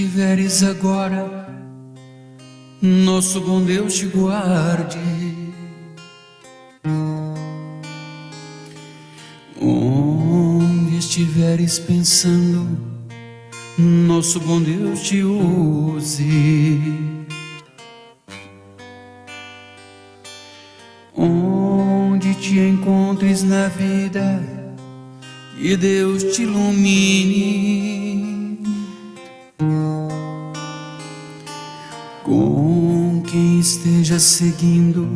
estiveres agora, nosso bom Deus te guarde. Onde estiveres pensando, nosso bom Deus te use. Onde te encontres na vida, que Deus te ilumine. Com quem esteja seguindo,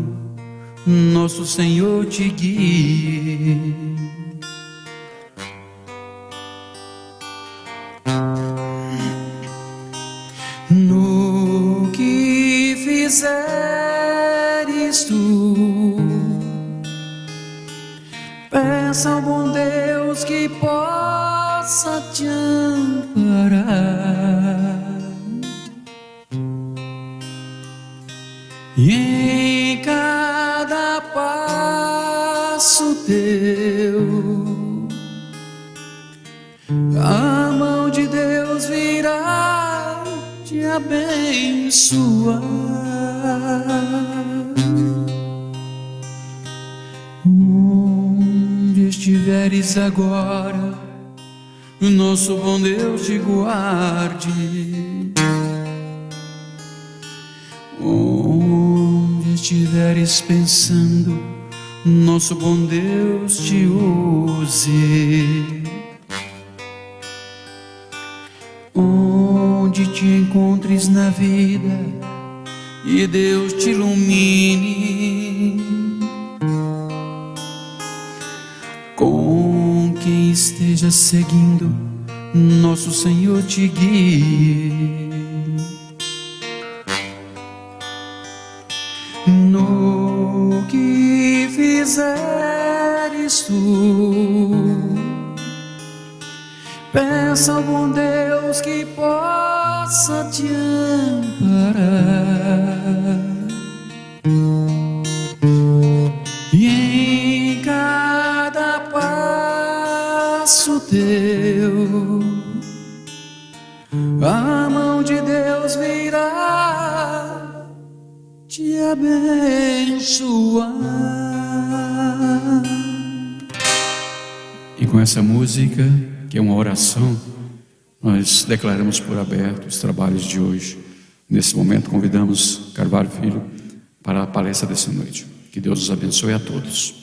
nosso Senhor te guie. No que Peça ao bom Deus que possa te amparar, e em cada passo teu a mão de Deus virá te abençoar. Onde estiveres agora, o nosso bom Deus te guarde. Onde estiveres pensando, nosso bom Deus te use. Onde te encontres na vida e Deus te ilumine. Com quem esteja seguindo, nosso Senhor te guie. No que fizeres tu, peça ao bom Deus que possa te amparar, e em cada passo teu a mão de Deus virá te abençoar. E com essa música, que é uma oração, nós declaramos por aberto os trabalhos de hoje. Nesse momento convidamos Carvalho Filho para a palestra dessa noite. Que Deus os abençoe a todos.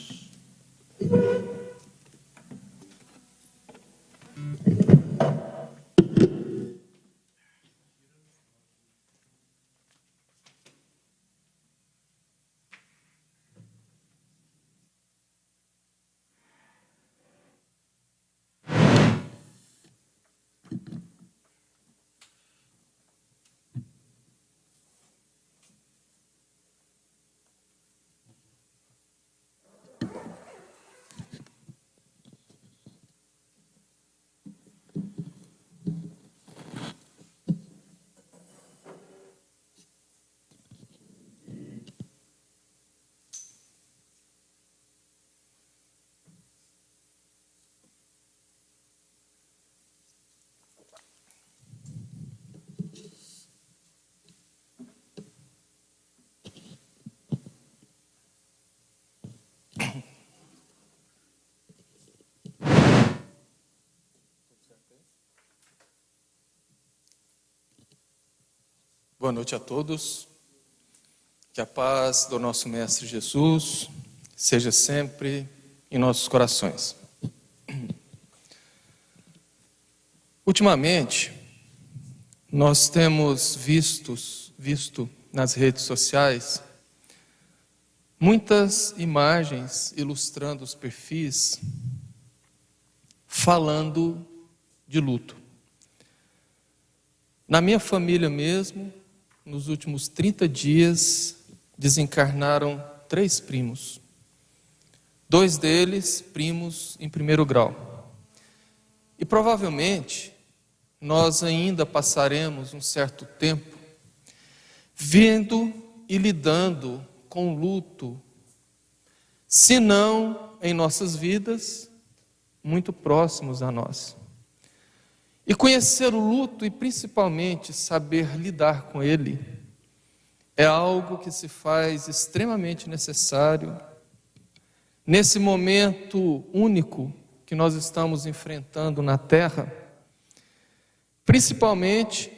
Boa noite a todos. Que a paz do nosso Mestre Jesus seja sempre em nossos corações. Ultimamente, nós temos visto nas redes sociais muitas imagens ilustrando os perfis falando de luto. Na minha família mesmo, nos últimos 30 dias, desencarnaram 3 primos. 2 deles, primos em 1º grau. E provavelmente, nós ainda passaremos um certo tempo vendo e lidando com o luto, se não em nossas vidas, muito próximos a nós. E conhecer o luto e principalmente saber lidar com ele é algo que se faz extremamente necessário nesse momento único que nós estamos enfrentando na Terra, principalmente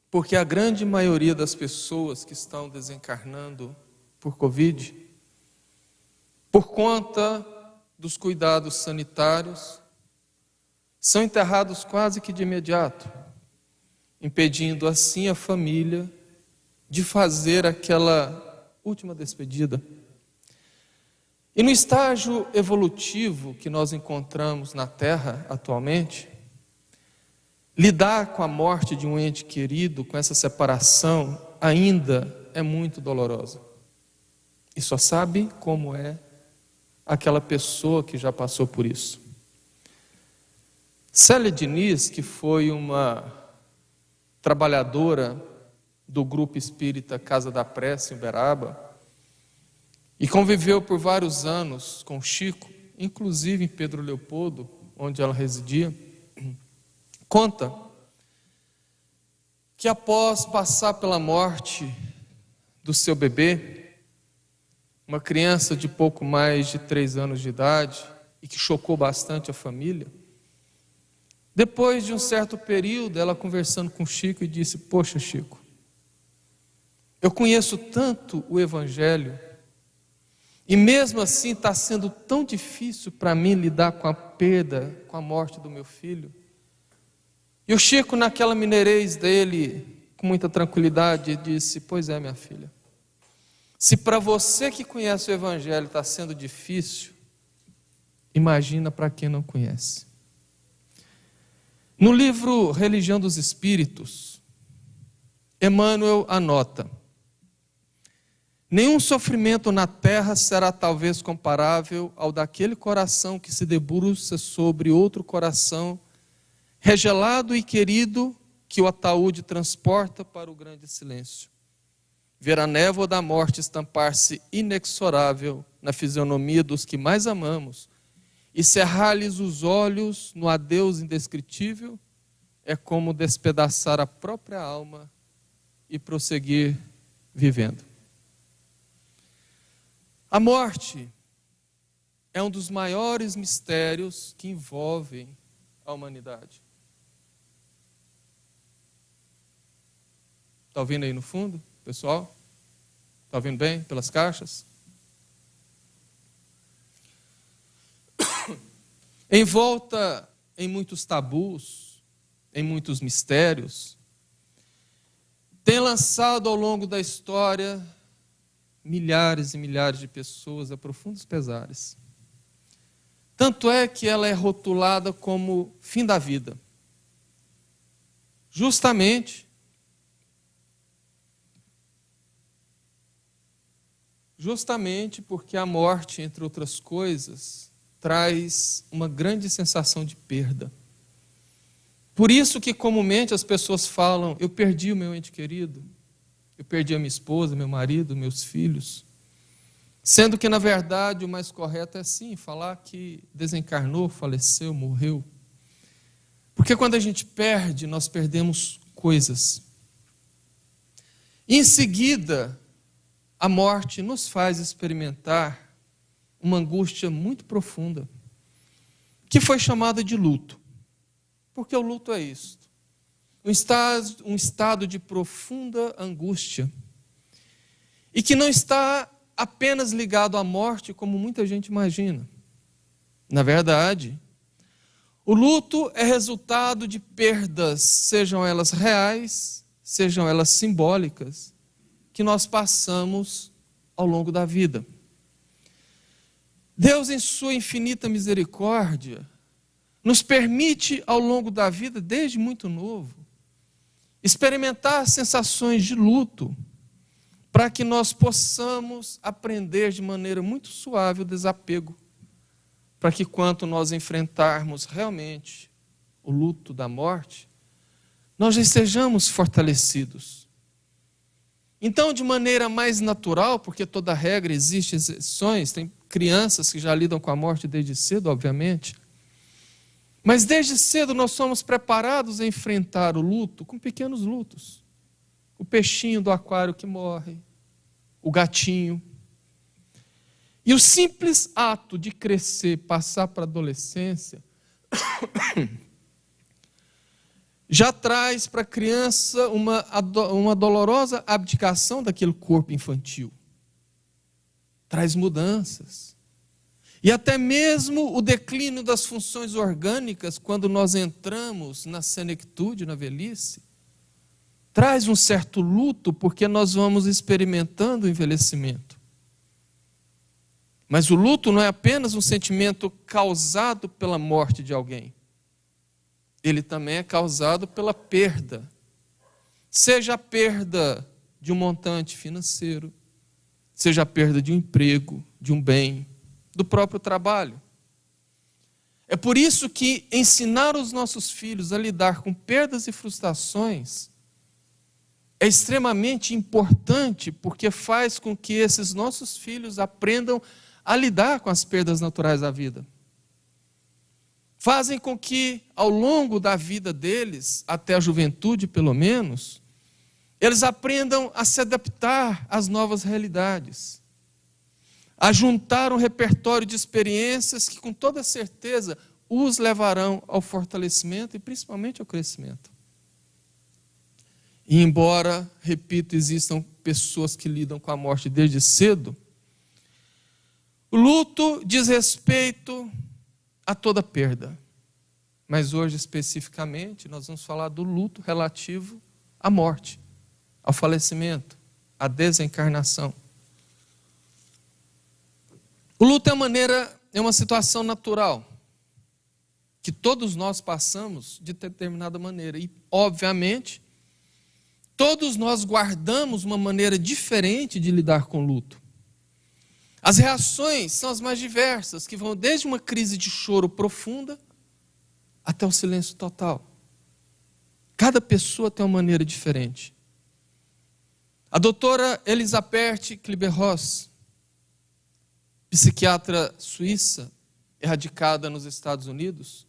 porque a grande maioria das pessoas que estão desencarnando por Covid, por conta dos cuidados sanitários, são enterrados quase que de imediato, impedindo assim a família de fazer aquela última despedida. E no estágio evolutivo que nós encontramos na Terra atualmente, lidar com a morte de um ente querido, com essa separação, ainda é muito dolorosa. E só sabe como é àquela pessoa que já passou por isso. Célia Diniz, que foi uma trabalhadora do grupo espírita Casa da Prece, em Uberaba, e conviveu por vários anos com Chico, inclusive em Pedro Leopoldo, onde ela residia, conta que após passar pela morte do seu bebê, uma criança de pouco mais de 3 anos de idade, e que chocou bastante a família, depois de um certo período, ela conversando com Chico e disse: poxa, Chico, eu conheço tanto o Evangelho, e mesmo assim está sendo tão difícil para mim lidar com a perda, com a morte do meu filho. E o Chico, naquela mineirês dele, com muita tranquilidade, disse: pois é, minha filha, se para você que conhece o Evangelho está sendo difícil, imagina para quem não conhece. No livro Religião dos Espíritos, Emmanuel anota: nenhum sofrimento na terra será talvez comparável ao daquele coração que se debruça sobre outro coração, regelado e querido, que o ataúde transporta para o grande silêncio. Ver a névoa da morte estampar-se inexorável na fisionomia dos que mais amamos e cerrar-lhes os olhos no adeus indescritível é como despedaçar a própria alma e prosseguir vivendo. A morte é um dos maiores mistérios que envolvem a humanidade. Está ouvindo aí no fundo, pessoal? Está ouvindo bem pelas caixas? Envolta em muitos tabus, em muitos mistérios, tem lançado ao longo da história milhares e milhares de pessoas a profundos pesares. Tanto é que ela é rotulada como fim da vida. Justamente porque a morte, entre outras coisas, traz uma grande sensação de perda. Por isso que comumente as pessoas falam: eu perdi o meu ente querido, eu perdi a minha esposa, meu marido, meus filhos. Sendo que, na verdade, o mais correto é sim falar que desencarnou, faleceu, morreu. Porque quando a gente perde, nós perdemos coisas. E em seguida, a morte nos faz experimentar uma angústia muito profunda, que foi chamada de luto. Porque o luto é isto: um estado de profunda angústia, e que não está apenas ligado à morte, como muita gente imagina. Na verdade, o luto é resultado de perdas, sejam elas reais, sejam elas simbólicas, que nós passamos ao longo da vida. Deus, em sua infinita misericórdia, nos permite ao longo da vida, desde muito novo, experimentar sensações de luto, para que nós possamos aprender de maneira muito suave o desapego, para que quando nós enfrentarmos realmente o luto da morte, nós já estejamos fortalecidos. Então, de maneira mais natural, porque toda regra existe exceções, tem crianças que já lidam com a morte desde cedo, obviamente, mas desde cedo nós somos preparados a enfrentar o luto com pequenos lutos. O peixinho do aquário que morre, o gatinho. E o simples ato de crescer, passar para a adolescência, já traz para a criança uma dolorosa abdicação daquele corpo infantil. Traz mudanças. E até mesmo o declínio das funções orgânicas, quando nós entramos na senectude, na velhice, traz um certo luto, porque nós vamos experimentando o envelhecimento. Mas o luto não é apenas um sentimento causado pela morte de alguém. Ele também é causado pela perda. Seja a perda de um montante financeiro, seja a perda de um emprego, de um bem, do próprio trabalho. É por isso que ensinar os nossos filhos a lidar com perdas e frustrações é extremamente importante, porque faz com que esses nossos filhos aprendam a lidar com as perdas naturais da vida. Fazem com que, ao longo da vida deles, até a juventude pelo menos, eles aprendam a se adaptar às novas realidades, a juntar um repertório de experiências que, com toda certeza, os levarão ao fortalecimento e principalmente ao crescimento. E embora, repito, existam pessoas que lidam com a morte desde cedo, o luto diz respeito a toda perda. Mas hoje, especificamente, nós vamos falar do luto relativo à morte, ao falecimento, à desencarnação. O luto é uma situação natural, que todos nós passamos de determinada maneira. E, obviamente, todos nós guardamos uma maneira diferente de lidar com o luto. As reações são as mais diversas, que vão desde uma crise de choro profunda até o silêncio total. Cada pessoa tem uma maneira diferente. A doutora Elisabeth Kübler-Ross, psiquiatra suíça, radicada nos Estados Unidos,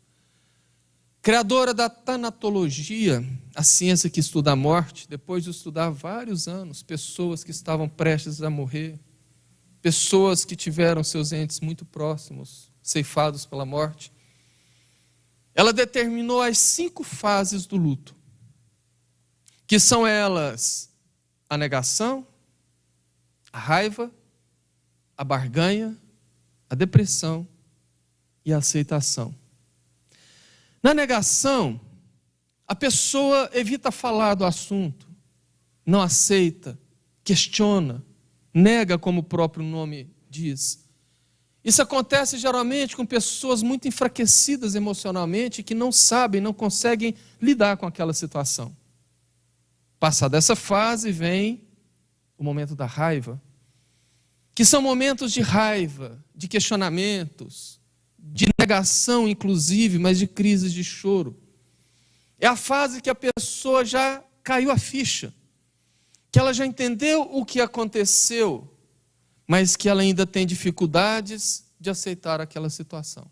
criadora da tanatologia, a ciência que estuda a morte, depois de estudar vários anos, pessoas que estavam prestes a morrer, pessoas que tiveram seus entes muito próximos, ceifados pela morte, ela determinou as 5 fases do luto, que são elas a negação, a raiva, a barganha, a depressão e a aceitação. Na negação, a pessoa evita falar do assunto, não aceita, questiona, nega, como o próprio nome diz. Isso acontece geralmente com pessoas muito enfraquecidas emocionalmente, que não sabem, não conseguem lidar com aquela situação. Passada essa fase, vem o momento da raiva, que são momentos de raiva, de questionamentos, de negação inclusive, mas de crises de choro. É a fase que a pessoa já caiu a ficha, que ela já entendeu o que aconteceu, mas que ela ainda tem dificuldades de aceitar aquela situação.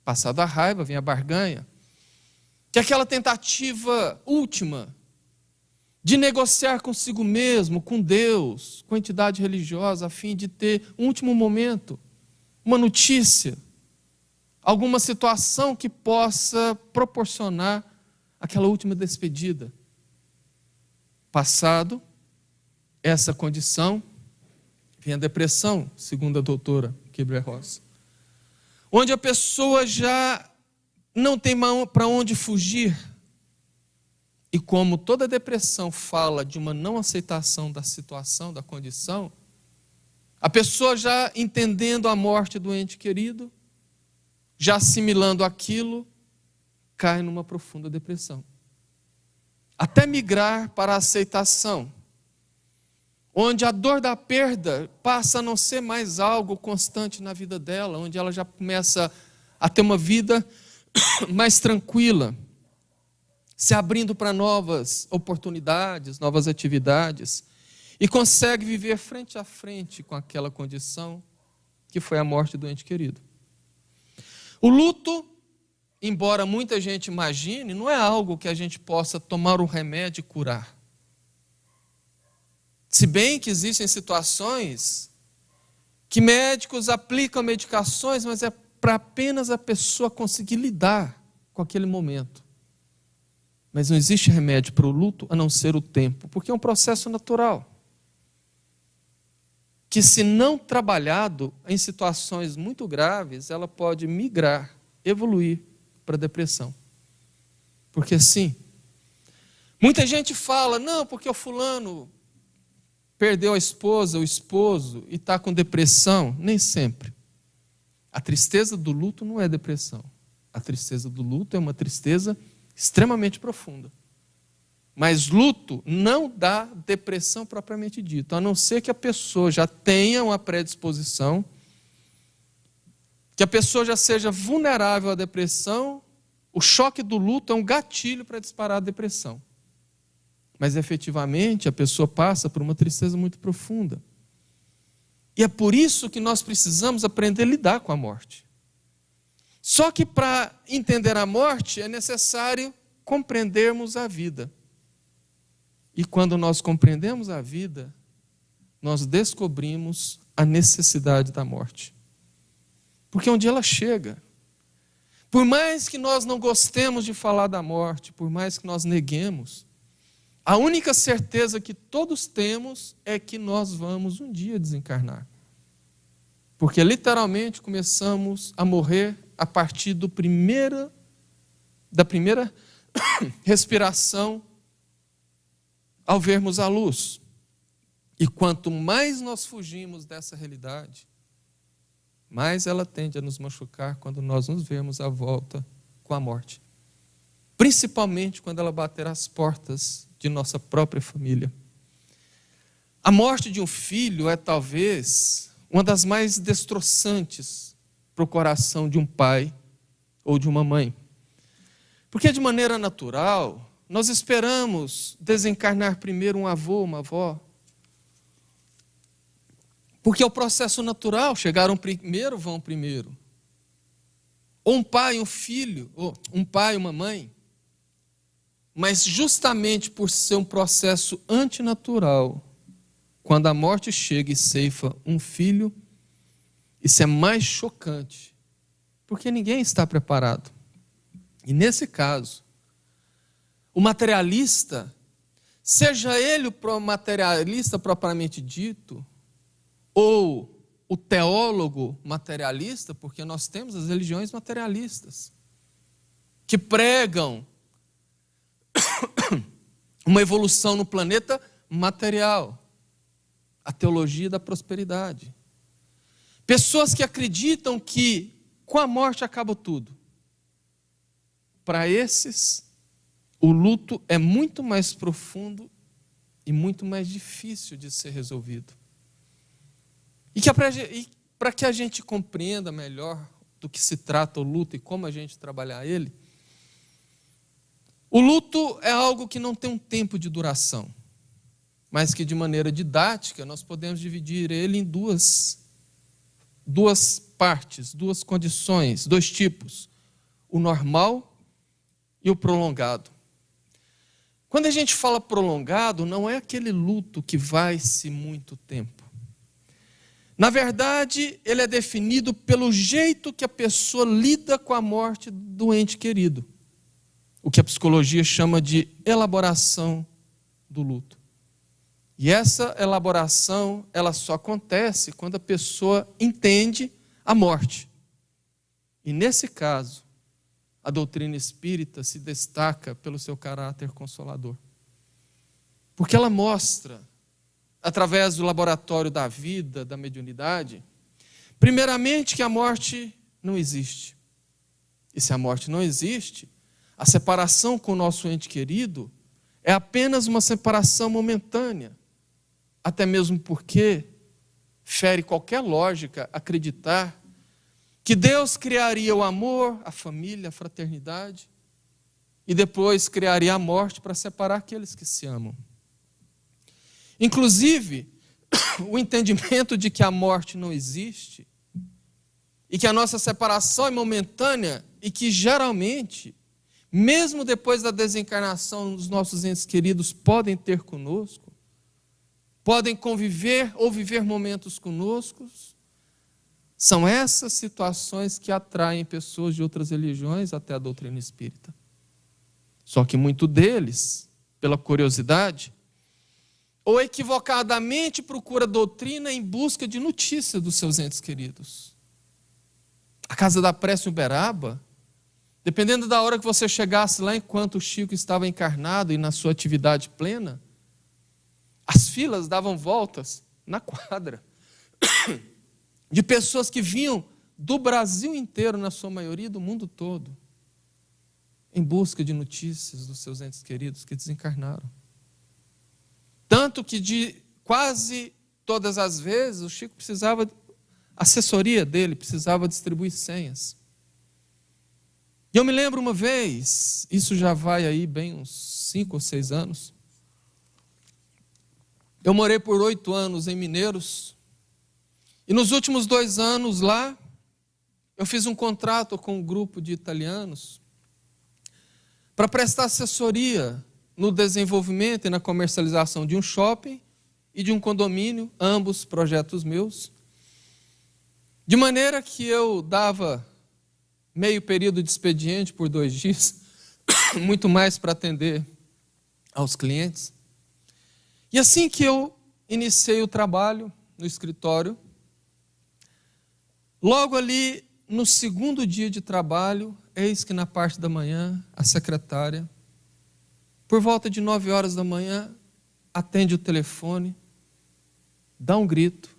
Passada a raiva, vem a barganha, que é aquela tentativa última de negociar consigo mesmo, com Deus, com a entidade religiosa, a fim de ter um último momento, uma notícia, alguma situação que possa proporcionar aquela última despedida. Passado essa condição, vem a depressão, segundo a doutora Kübler-Ross, onde a pessoa já não tem para onde fugir. E como toda depressão fala de uma não aceitação da situação, da condição, a pessoa já entendendo a morte do ente querido, já assimilando aquilo, cai numa profunda depressão. Até migrar para a aceitação, onde a dor da perda passa a não ser mais algo constante na vida dela, onde ela já começa a ter uma vida mais tranquila, se abrindo para novas oportunidades, novas atividades, e consegue viver frente a frente com aquela condição que foi a morte do ente querido. O luto, embora muita gente imagine, não é algo que a gente possa tomar um remédio e curar. Se bem que existem situações que médicos aplicam medicações, mas é para apenas a pessoa conseguir lidar com aquele momento. Mas não existe remédio para o luto a não ser o tempo, porque é um processo natural, que se não trabalhado em situações muito graves, ela pode migrar, evoluir para a depressão. Porque sim, muita gente fala, não, porque o fulano perdeu a esposa, o esposo, e está com depressão. Nem sempre. A tristeza do luto não é depressão. A tristeza do luto é uma tristeza extremamente profunda. Mas luto não dá depressão propriamente dita, a não ser que a pessoa já tenha uma predisposição que a pessoa já seja vulnerável à depressão, o choque do luto é um gatilho para disparar a depressão. Mas efetivamente a pessoa passa por uma tristeza muito profunda. E é por isso que nós precisamos aprender a lidar com a morte. Só que para entender a morte é necessário compreendermos a vida. E quando nós compreendemos a vida, nós descobrimos a necessidade da morte. Porque um dia ela chega. Por mais que nós não gostemos de falar da morte, por mais que nós neguemos, a única certeza que todos temos é que nós vamos um dia desencarnar. Porque literalmente começamos a morrer a partir da primeira respiração ao vermos a luz. E quanto mais nós fugimos dessa realidade, mais ela tende a nos machucar quando nós nos vemos à volta com a morte. Principalmente quando ela bater às portas de nossa própria família. A morte de um filho é talvez uma das mais destroçantes para o coração de um pai ou de uma mãe. Porque de maneira natural, nós esperamos desencarnar primeiro um avô, uma avó. Porque é o processo natural, chegaram primeiro, vão primeiro. Ou um pai, um filho, ou um pai, uma mãe. Mas justamente por ser um processo antinatural, quando a morte chega e ceifa um filho, isso é mais chocante, porque ninguém está preparado. E nesse caso, o materialista, seja ele o materialista propriamente dito, ou o teólogo materialista, porque nós temos as religiões materialistas, que pregam uma evolução no planeta material, a teologia da prosperidade. Pessoas que acreditam que com a morte acaba tudo. Para esses, o luto é muito mais profundo e muito mais difícil de ser resolvido. E para que a gente compreenda melhor do que se trata o luto e como a gente trabalhar ele, o luto é algo que não tem um tempo de duração, mas que de maneira didática nós podemos dividir ele em duas partes, duas condições, dois tipos, o normal e o prolongado. Quando a gente fala prolongado, não é aquele luto que vai-se muito tempo. Na verdade, ele é definido pelo jeito que a pessoa lida com a morte do ente querido. O que a psicologia chama de elaboração do luto. E essa elaboração, ela só acontece quando a pessoa entende a morte. E nesse caso, a doutrina espírita se destaca pelo seu caráter consolador. Porque ela mostra, através do laboratório da vida, da mediunidade, primeiramente que a morte não existe. E se a morte não existe, a separação com o nosso ente querido é apenas uma separação momentânea, até mesmo porque fere qualquer lógica acreditar que Deus criaria o amor, a família, a fraternidade, e depois criaria a morte para separar aqueles que se amam. Inclusive, o entendimento de que a morte não existe e que a nossa separação é momentânea e que geralmente, mesmo depois da desencarnação, os nossos entes queridos podem ter conosco, podem conviver ou viver momentos conosco, são essas situações que atraem pessoas de outras religiões até a doutrina espírita. Só que muitos deles, pela curiosidade, ou equivocadamente procura doutrina em busca de notícia dos seus entes queridos. A Casa da Prece em Uberaba, dependendo da hora que você chegasse lá enquanto o Chico estava encarnado e na sua atividade plena, as filas davam voltas na quadra de pessoas que vinham do Brasil inteiro, na sua maioria, do mundo todo, em busca de notícias dos seus entes queridos que desencarnaram. Tanto que de quase todas as vezes o Chico precisava A assessoria dele precisava distribuir senhas. E eu me lembro uma vez, isso já vai aí bem uns 5 ou 6 anos, eu morei por 8 anos em Mineiros, e nos últimos 2 anos lá, eu fiz um contrato com um grupo de italianos para prestar assessoria no desenvolvimento e na comercialização de um shopping e de um condomínio, ambos projetos meus, de maneira que eu dava meio período de expediente por 2 dias, muito mais para atender aos clientes. E assim que eu iniciei o trabalho no escritório, logo ali no 2º dia de trabalho, eis que na parte da manhã, a secretária, por volta de 9 horas da manhã, atende o telefone, dá um grito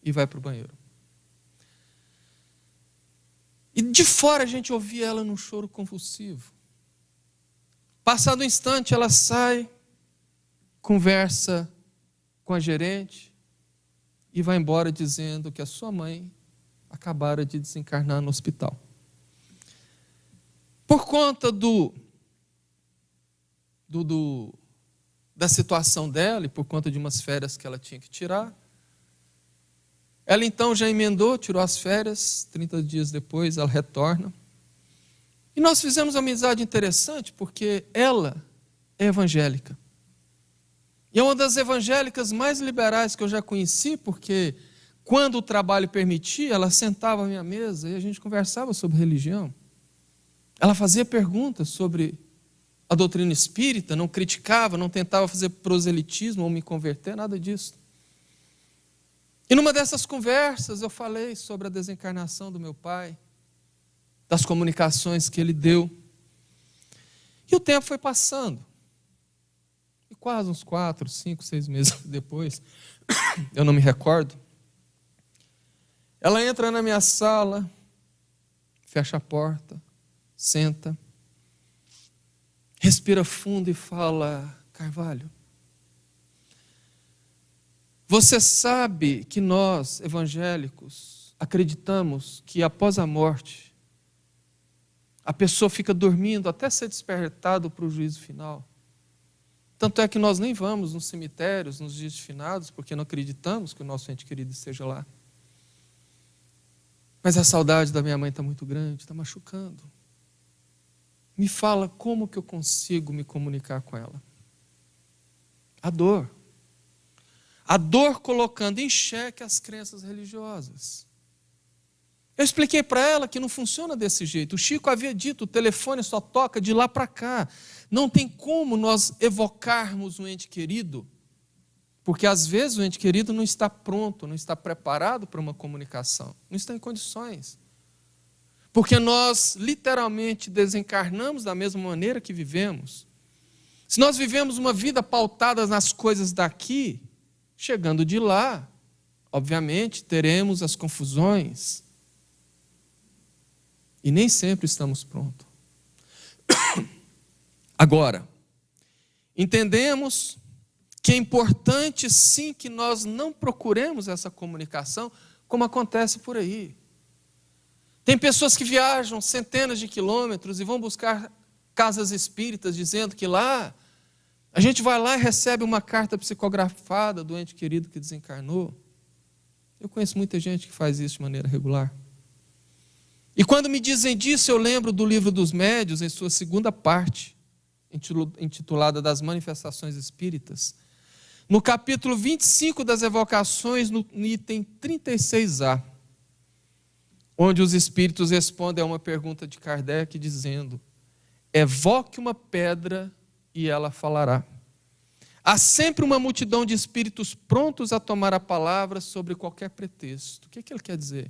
e vai para o banheiro. E de fora a gente ouvia ela num choro convulsivo. Passado um instante, ela sai, conversa com a gerente e vai embora dizendo que a sua mãe acabara de desencarnar no hospital. Por conta da situação dela e por conta de umas férias que ela tinha que tirar, ela então já emendou, tirou as férias, 30 dias depois ela retorna. E nós fizemos uma amizade interessante porque ela é evangélica. E é uma das evangélicas mais liberais que eu já conheci, porque quando o trabalho permitia, ela sentava à minha mesa e a gente conversava sobre religião. Ela fazia perguntas sobre a doutrina espírita, não criticava, não tentava fazer proselitismo ou me converter, nada disso. E numa dessas conversas eu falei sobre a desencarnação do meu pai, das comunicações que ele deu. E o tempo foi passando. E quase uns 4, 5, 6 meses depois, eu não me recordo, ela entra na minha sala, fecha a porta, senta, respira fundo e fala: Carvalho, você sabe que nós, evangélicos, acreditamos que após a morte, a pessoa fica dormindo até ser despertado para o juízo final. Tanto é que nós nem vamos nos cemitérios, nos dias de finados, porque não acreditamos que o nosso ente querido esteja lá. Mas a saudade da minha mãe está muito grande, está machucando. Me fala como que eu consigo me comunicar com ela. A dor. A dor colocando em xeque as crenças religiosas. Eu expliquei para ela que não funciona desse jeito. O Chico havia dito, o telefone só toca de lá para cá. Não tem como nós evocarmos um ente querido, porque às vezes o ente querido não está pronto, não está preparado para uma comunicação, não está em condições. Porque nós literalmente desencarnamos da mesma maneira que vivemos. Se nós vivemos uma vida pautada nas coisas daqui, chegando de lá, obviamente teremos as confusões. E nem sempre estamos prontos. Agora, entendemos que é importante sim que nós não procuremos essa comunicação como acontece por aí. Tem pessoas que viajam centenas de quilômetros e vão buscar casas espíritas dizendo que lá, a gente vai lá e recebe uma carta psicografada do ente querido que desencarnou. Eu conheço muita gente que faz isso de maneira regular. E quando me dizem disso, eu lembro do Livro dos Médiuns, em sua 2ª parte, intitulada Das Manifestações Espíritas, no capítulo 25 das evocações, no item 36A, onde os espíritos respondem a uma pergunta de Kardec, dizendo: evoque uma pedra e ela falará. Há sempre uma multidão de espíritos prontos a tomar a palavra sobre qualquer pretexto. O que ele quer dizer?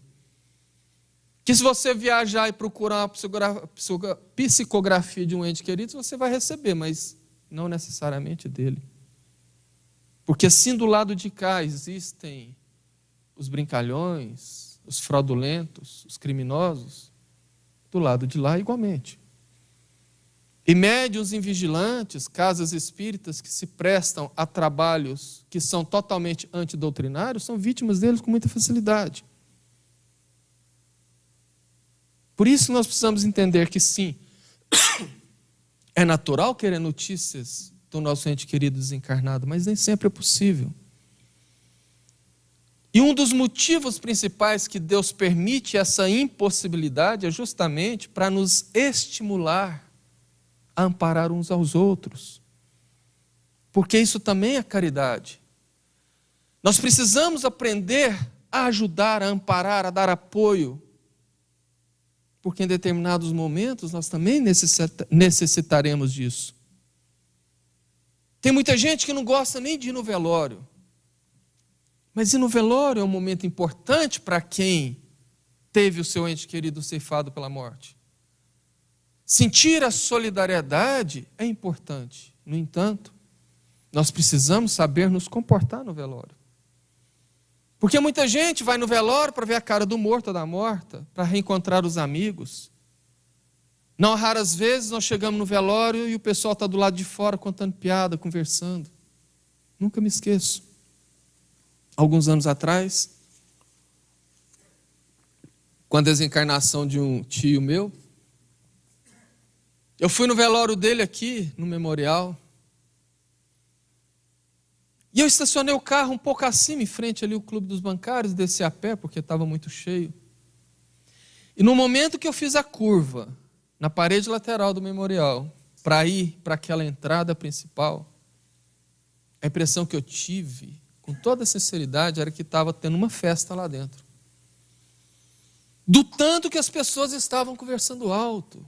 Que se você viajar e procurar uma psicografia de um ente querido, você vai receber, mas não necessariamente dele. Porque assim do lado de cá existem os brincalhões, os fraudulentos, os criminosos, do lado de lá igualmente. E médiuns invigilantes, casas espíritas que se prestam a trabalhos que são totalmente antidoutrinários, são vítimas deles com muita facilidade. Por isso nós precisamos entender que sim, é natural querer notícias do nosso ente querido desencarnado, mas nem sempre é possível. E um dos motivos principais que Deus permite essa impossibilidade é justamente para nos estimular a amparar uns aos outros. Porque isso também é caridade. Nós precisamos aprender a ajudar, a amparar, a dar apoio. Porque em determinados momentos nós também necessitaremos disso. Tem muita gente que não gosta nem de ir no velório. Mas ir no velório é um momento importante para quem teve o seu ente querido ceifado pela morte. Sentir a solidariedade é importante. No entanto, nós precisamos saber nos comportar no velório. Porque muita gente vai no velório para ver a cara do morto ou da morta, para reencontrar os amigos. Não raras vezes nós chegamos no velório e o pessoal está do lado de fora contando piada, conversando. Nunca me esqueço. Alguns anos atrás, com a desencarnação de um tio meu, eu fui no velório dele aqui, no memorial, e eu estacionei o carro um pouco acima, em frente ali o Clube dos Bancários, desci a pé, porque estava muito cheio. E no momento que eu fiz a curva, na parede lateral do memorial, para ir para aquela entrada principal, a impressão que eu tive, com toda sinceridade, era que estava tendo uma festa lá dentro. Do tanto que as pessoas estavam conversando alto.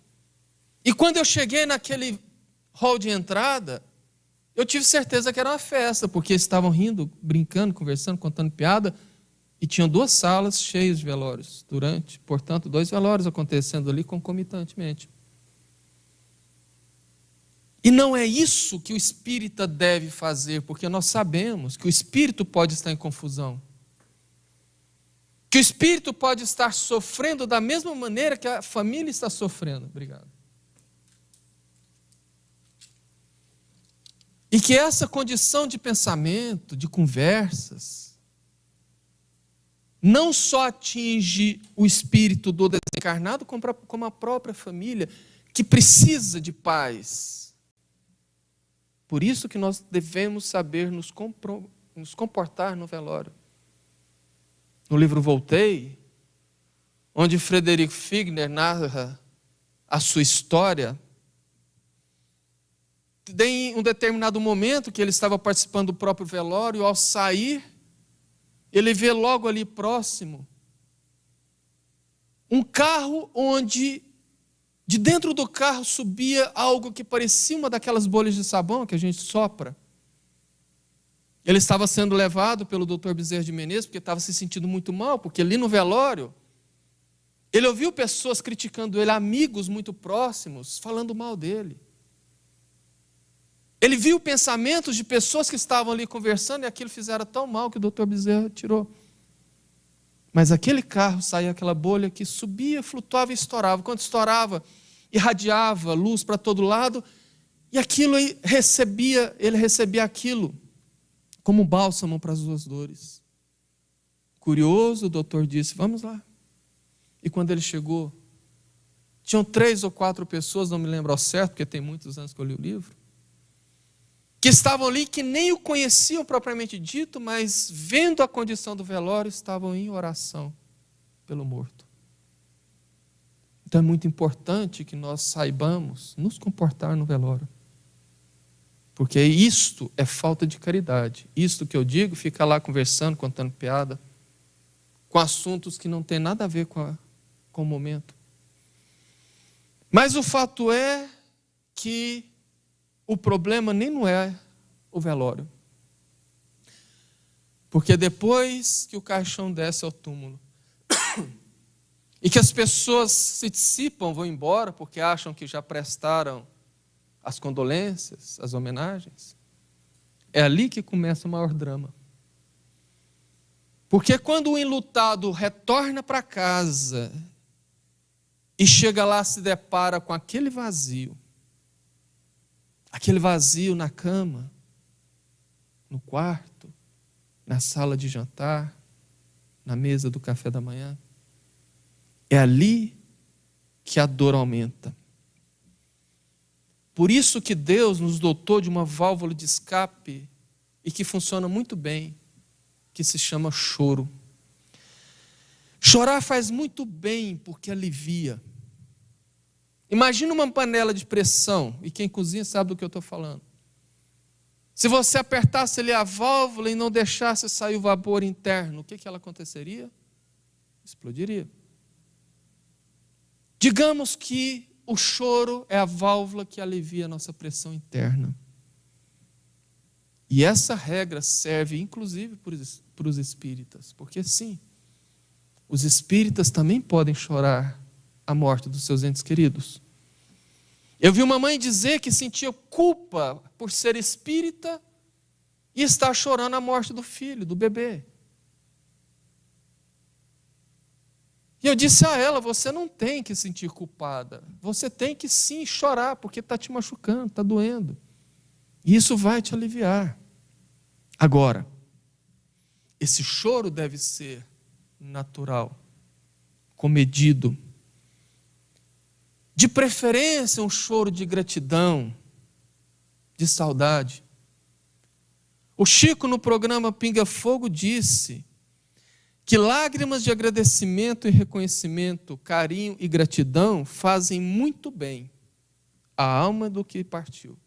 E quando eu cheguei naquele hall de entrada, eu tive certeza que era uma festa, porque estavam rindo, brincando, conversando, contando piada, e tinham 2 salas cheias de velórios portanto, 2 velórios acontecendo ali concomitantemente. E não é isso que o espírita deve fazer, porque nós sabemos que o espírito pode estar em confusão. Que o espírito pode estar sofrendo da mesma maneira que a família está sofrendo. Obrigado. E que essa condição de pensamento, de conversas, não só atinge o espírito do desencarnado, como a própria família, que precisa de paz. Por isso que nós devemos saber nos comportar no velório. No livro Voltei, onde Frederico Figner narra a sua história, em um determinado momento que ele estava participando do próprio velório, ao sair, ele vê logo ali próximo um carro onde de dentro do carro subia algo que parecia uma daquelas bolhas de sabão que a gente sopra. Ele estava sendo levado pelo Dr. Bezerra de Menezes, porque estava se sentindo muito mal, porque ali no velório, ele ouviu pessoas criticando ele, amigos muito próximos, falando mal dele. Ele viu pensamentos de pessoas que estavam ali conversando, e aquilo fizeram tão mal que o Dr. Bezerra tirou. Mas aquele carro saía aquela bolha que subia, flutuava e estourava. Quando estourava, irradiava luz para todo lado, e aquilo ele recebia aquilo como bálsamo para as suas dores. Curioso, o doutor disse, vamos lá. E quando ele chegou, tinham 3 ou 4 pessoas, não me lembro ao certo, porque tem muitos anos que eu li o livro, que estavam ali, que nem o conheciam propriamente dito, mas vendo a condição do velório, estavam em oração pelo morto. Então é muito importante que nós saibamos nos comportar no velório. Porque isto é falta de caridade. Isto que eu digo, fica lá conversando, contando piada, com assuntos que não tem nada a ver com o momento. Mas o fato é que o problema nem não é o velório. Porque depois que o caixão desce ao túmulo e que as pessoas se dissipam, vão embora, porque acham que já prestaram as condolências, as homenagens, é ali que começa o maior drama. Porque quando o enlutado retorna para casa e chega lá, se depara com aquele vazio na cama, no quarto, na sala de jantar, na mesa do café da manhã, é ali que a dor aumenta. Por isso que Deus nos dotou de uma válvula de escape e que funciona muito bem, que se chama choro. Chorar faz muito bem porque alivia. Imagina uma panela de pressão, e quem cozinha sabe do que eu estou falando. Se você apertasse ali a válvula e não deixasse sair o vapor interno, o que ela aconteceria? Explodiria. Digamos que o choro é a válvula que alivia a nossa pressão interna. E essa regra serve inclusive para os espíritas, porque sim, os espíritas também podem chorar a morte dos seus entes queridos. Eu vi uma mãe dizer que sentia culpa por ser espírita e estar chorando a morte do filho, do bebê. E eu disse a ela, você não tem que sentir culpada, você tem que sim chorar, porque está te machucando, está doendo. E isso vai te aliviar. Agora, esse choro deve ser natural, comedido. De preferência, um choro de gratidão, de saudade. O Chico, no programa Pinga Fogo, disse que lágrimas de agradecimento e reconhecimento, carinho e gratidão fazem muito bem à alma do que partiu.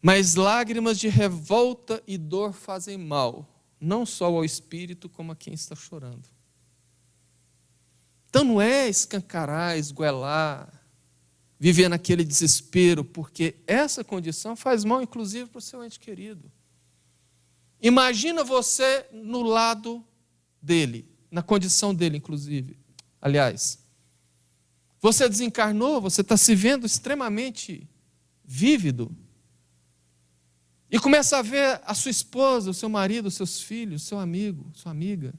Mas lágrimas de revolta e dor fazem mal, não só ao espírito, como a quem está chorando. Então não é escancarar, esguelar, viver naquele desespero, porque essa condição faz mal, inclusive, para o seu ente querido. Imagina você no lado dele, na condição dele, inclusive. Aliás, você desencarnou, você está se vendo extremamente vívido, e começa a ver a sua esposa, o seu marido, os seus filhos, seu amigo, sua amiga,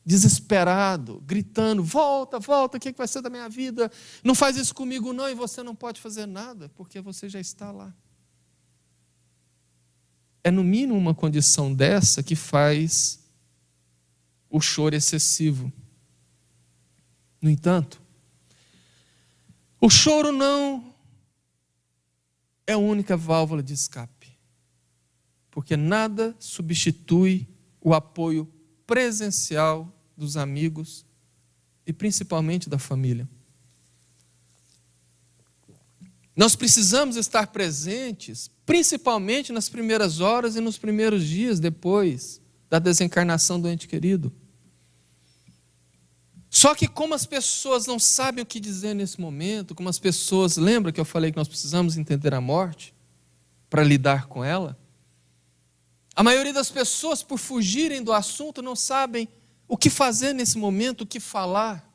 desesperado, gritando, volta, volta, o que vai ser da minha vida? Não faz isso comigo não, e você não pode fazer nada, porque você já está lá. É no mínimo uma condição dessa que faz o choro excessivo. No entanto, o choro não é a única válvula de escape, porque nada substitui o apoio presencial dos amigos e principalmente da família. Nós precisamos estar presentes, principalmente nas primeiras horas e nos primeiros dias depois da desencarnação do ente querido. Só que como as pessoas não sabem o que dizer nesse momento, como as pessoas, lembra que eu falei que nós precisamos entender a morte para lidar com ela? A maioria das pessoas, por fugirem do assunto, não sabem o que fazer nesse momento, o que falar.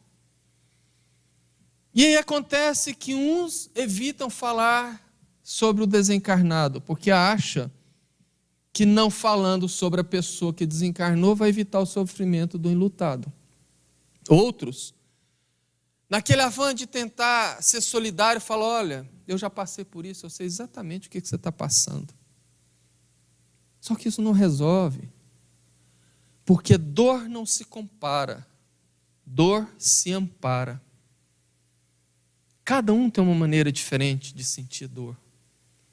E aí acontece que uns evitam falar sobre o desencarnado, porque acha que não falando sobre a pessoa que desencarnou vai evitar o sofrimento do enlutado. Outros, naquele afã de tentar ser solidário, falam, olha, eu já passei por isso, eu sei exatamente o que você está passando. Só que isso não resolve, porque dor não se compara, dor se ampara. Cada um tem uma maneira diferente de sentir dor.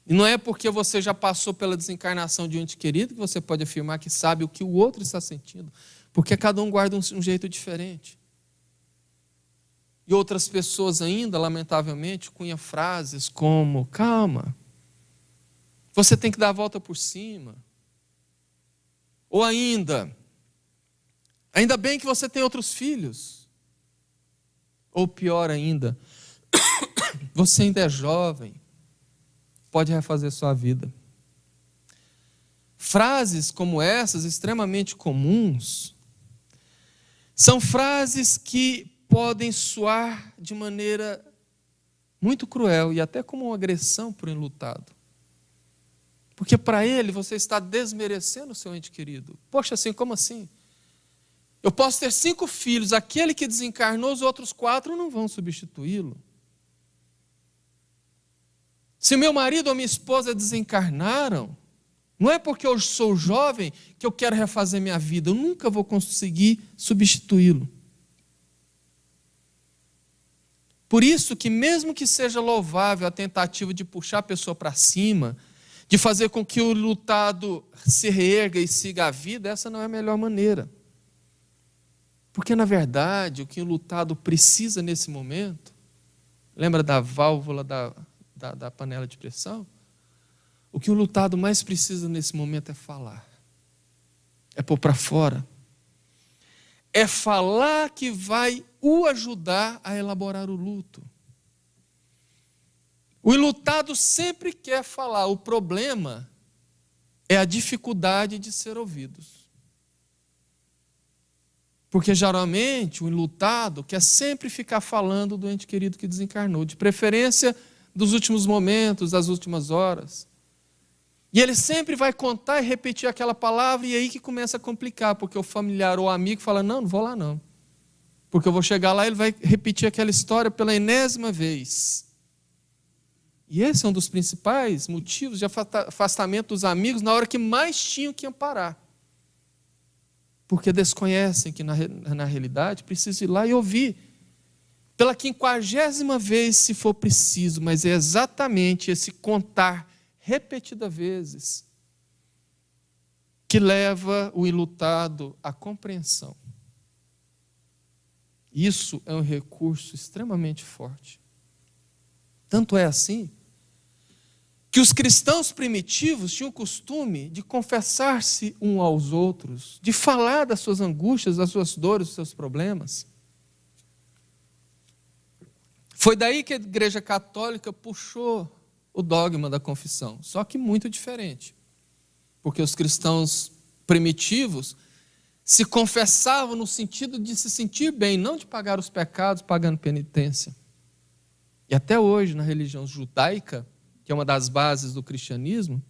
E não é porque você já passou pela desencarnação de um ente querido que você pode afirmar que sabe o que o outro está sentindo, porque cada um guarda um jeito diferente. E outras pessoas ainda, lamentavelmente, cunham frases como, calma, você tem que dar a volta por cima. Ou ainda bem que você tem outros filhos. Ou pior ainda, você ainda é jovem, pode refazer sua vida. Frases como essas, extremamente comuns, são frases que podem soar de maneira muito cruel e até como uma agressão para o enlutado. Porque para ele você está desmerecendo o seu ente querido. Poxa, assim, como assim? Eu posso ter 5 filhos, aquele que desencarnou, os outros 4 não vão substituí-lo. Se meu marido ou minha esposa desencarnaram, não é porque eu sou jovem que eu quero refazer minha vida, eu nunca vou conseguir substituí-lo. Por isso que mesmo que seja louvável a tentativa de puxar a pessoa para cima, de fazer com que o lutado se reerga e siga a vida, essa não é a melhor maneira. Porque, na verdade, o que o lutado precisa nesse momento, lembra da válvula da panela de pressão? O que o lutado mais precisa nesse momento é falar. É pôr para fora. É falar que vai o ajudar a elaborar o luto. O enlutado sempre quer falar, o problema é a dificuldade de ser ouvidos. Porque geralmente o enlutado quer sempre ficar falando do ente querido que desencarnou, de preferência dos últimos momentos, das últimas horas. E ele sempre vai contar e repetir aquela palavra, e aí que começa a complicar, porque o familiar ou o amigo fala, não vou lá não. Porque eu vou chegar lá e ele vai repetir aquela história pela enésima vez. E esse é um dos principais motivos de afastamento dos amigos na hora que mais tinham que amparar. Porque desconhecem que na realidade precisa ir lá e ouvir. Pela 50ª vez, se for preciso, mas é exatamente esse contar repetidas vezes que leva o enlutado à compreensão. Isso é um recurso extremamente forte. Tanto é assim que os cristãos primitivos tinham o costume de confessar-se uns aos outros, de falar das suas angústias, das suas dores, dos seus problemas. Foi daí que a Igreja Católica puxou o dogma da confissão, só que muito diferente. Porque os cristãos primitivos se confessavam no sentido de se sentir bem, não de pagar os pecados pagando penitência. E até hoje, na religião judaica, que é uma das bases do cristianismo,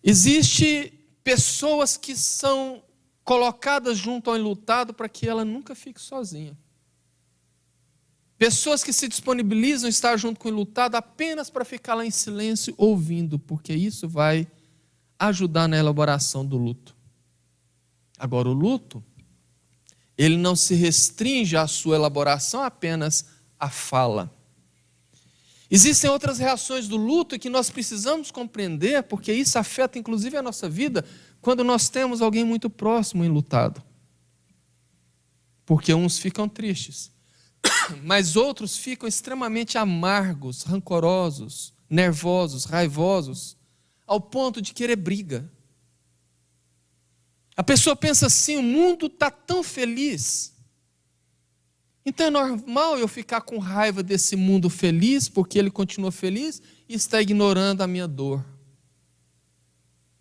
existe pessoas que são colocadas junto ao enlutado para que ela nunca fique sozinha. Pessoas que se disponibilizam a estar junto com o enlutado apenas para ficar lá em silêncio ouvindo, porque isso vai ajudar na elaboração do luto. Agora, o luto, ele não se restringe à sua elaboração apenas à fala. Existem outras reações do luto que nós precisamos compreender, porque isso afeta inclusive a nossa vida, quando nós temos alguém muito próximo enlutado. Porque uns ficam tristes, mas outros ficam extremamente amargos, rancorosos, nervosos, raivosos, ao ponto de querer briga. A pessoa pensa assim, o mundo está tão feliz, então é normal eu ficar com raiva desse mundo feliz, porque ele continua feliz e está ignorando a minha dor.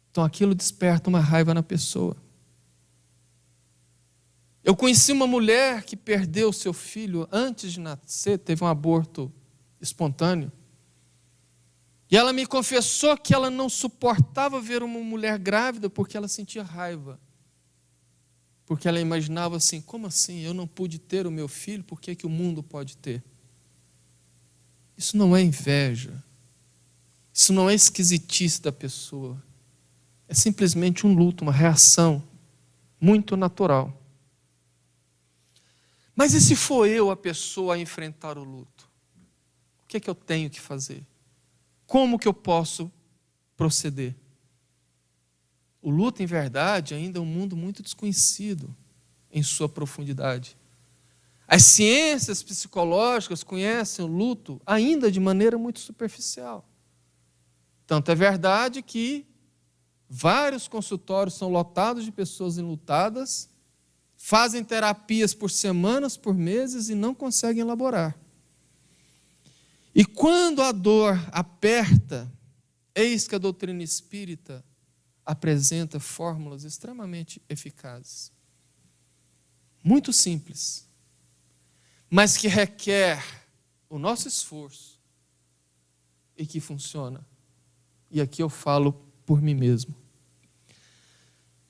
Então aquilo desperta uma raiva na pessoa. Eu conheci uma mulher que perdeu seu filho antes de nascer, teve um aborto espontâneo. E ela me confessou que ela não suportava ver uma mulher grávida porque ela sentia raiva. Porque ela imaginava assim, como assim? Eu não pude ter o meu filho, por que que o mundo pode ter? Isso não é inveja. Isso não é esquisitice da pessoa. É simplesmente um luto, uma reação muito natural. Mas e se for eu a pessoa a enfrentar o luto? O que é que eu tenho que fazer? Como que eu posso proceder? O luto, em verdade, ainda é um mundo muito desconhecido em sua profundidade. As ciências psicológicas conhecem o luto ainda de maneira muito superficial. Tanto é verdade que vários consultórios são lotados de pessoas enlutadas, fazem terapias por semanas, por meses e não conseguem elaborar. E quando a dor aperta, eis que a doutrina espírita apresenta fórmulas extremamente eficazes. Muito simples, mas que requer o nosso esforço e que funciona. E aqui eu falo por mim mesmo.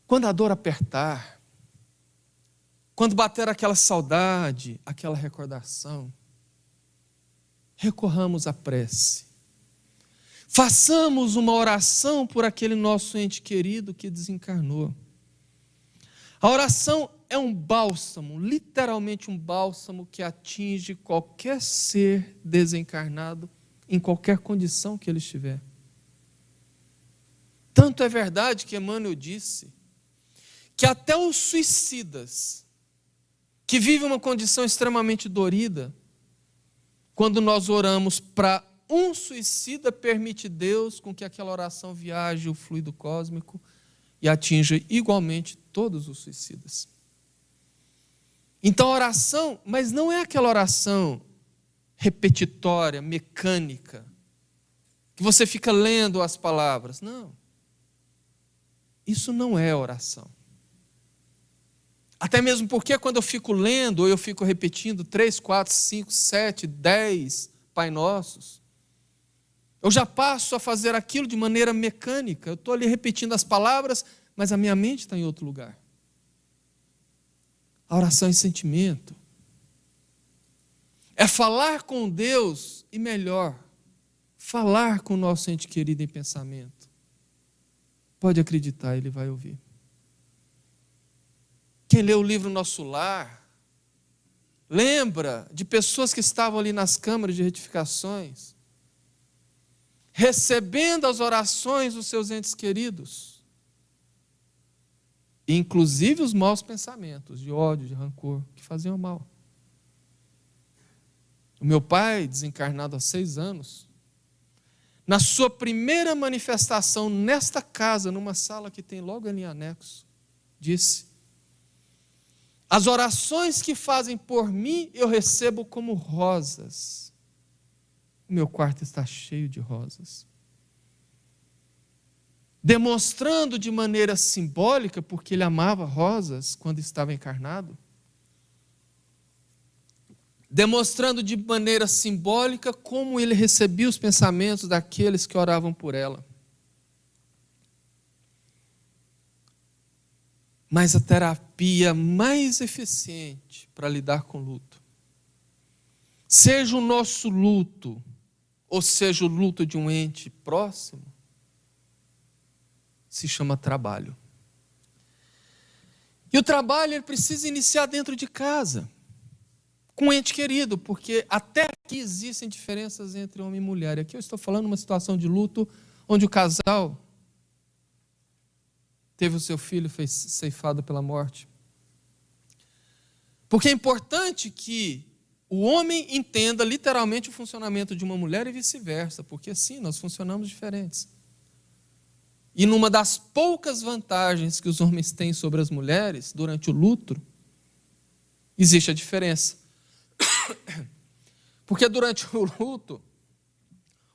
Quando a dor apertar, quando bater aquela saudade, aquela recordação, recorramos à prece. Façamos uma oração por aquele nosso ente querido que desencarnou. A oração é um bálsamo, literalmente um bálsamo que atinge qualquer ser desencarnado, em qualquer condição que ele estiver. Tanto é verdade que Emmanuel disse que até os suicidas, que vivem uma condição extremamente dorida, quando nós oramos para um suicida, permite Deus com que aquela oração viaje o fluido cósmico e atinja igualmente todos os suicidas. Então a oração, mas não é aquela oração repetitória, mecânica, que você fica lendo as palavras. Não. Isso não é oração. Até mesmo porque quando eu fico lendo, ou eu fico repetindo 3, 4, 5, 7, 10 Pai Nossos, eu já passo a fazer aquilo de maneira mecânica. Eu estou ali repetindo as palavras, mas a minha mente está em outro lugar. A oração é sentimento. É falar com Deus e, melhor, falar com o nosso ente querido em pensamento. Pode acreditar, Ele vai ouvir. Quem lê o livro Nosso Lar, lembra de pessoas que estavam ali nas câmaras de retificações, recebendo as orações dos seus entes queridos, inclusive os maus pensamentos de ódio, de rancor, que faziam mal. O meu pai, desencarnado há 6 anos, na sua primeira manifestação nesta casa, numa sala que tem logo ali em anexo, disse: as orações que fazem por mim, eu recebo como rosas. O meu quarto está cheio de rosas. Demonstrando de maneira simbólica, porque ele amava rosas quando estava encarnado, demonstrando de maneira simbólica como ele recebia os pensamentos daqueles que oravam por ela. Mas a terapia mais eficiente para lidar com luto, seja o nosso luto, ou seja o luto de um ente próximo, se chama trabalho. E o trabalho ele precisa iniciar dentro de casa, com um ente querido, porque até aqui existem diferenças entre homem e mulher. Aqui eu estou falando de uma situação de luto, onde o casal teve o seu filho ceifado pela morte. Porque é importante que o homem entenda literalmente o funcionamento de uma mulher e vice-versa, porque sim, nós funcionamos diferentes. E numa das poucas vantagens que os homens têm sobre as mulheres, durante o luto, existe a diferença. Porque durante o luto,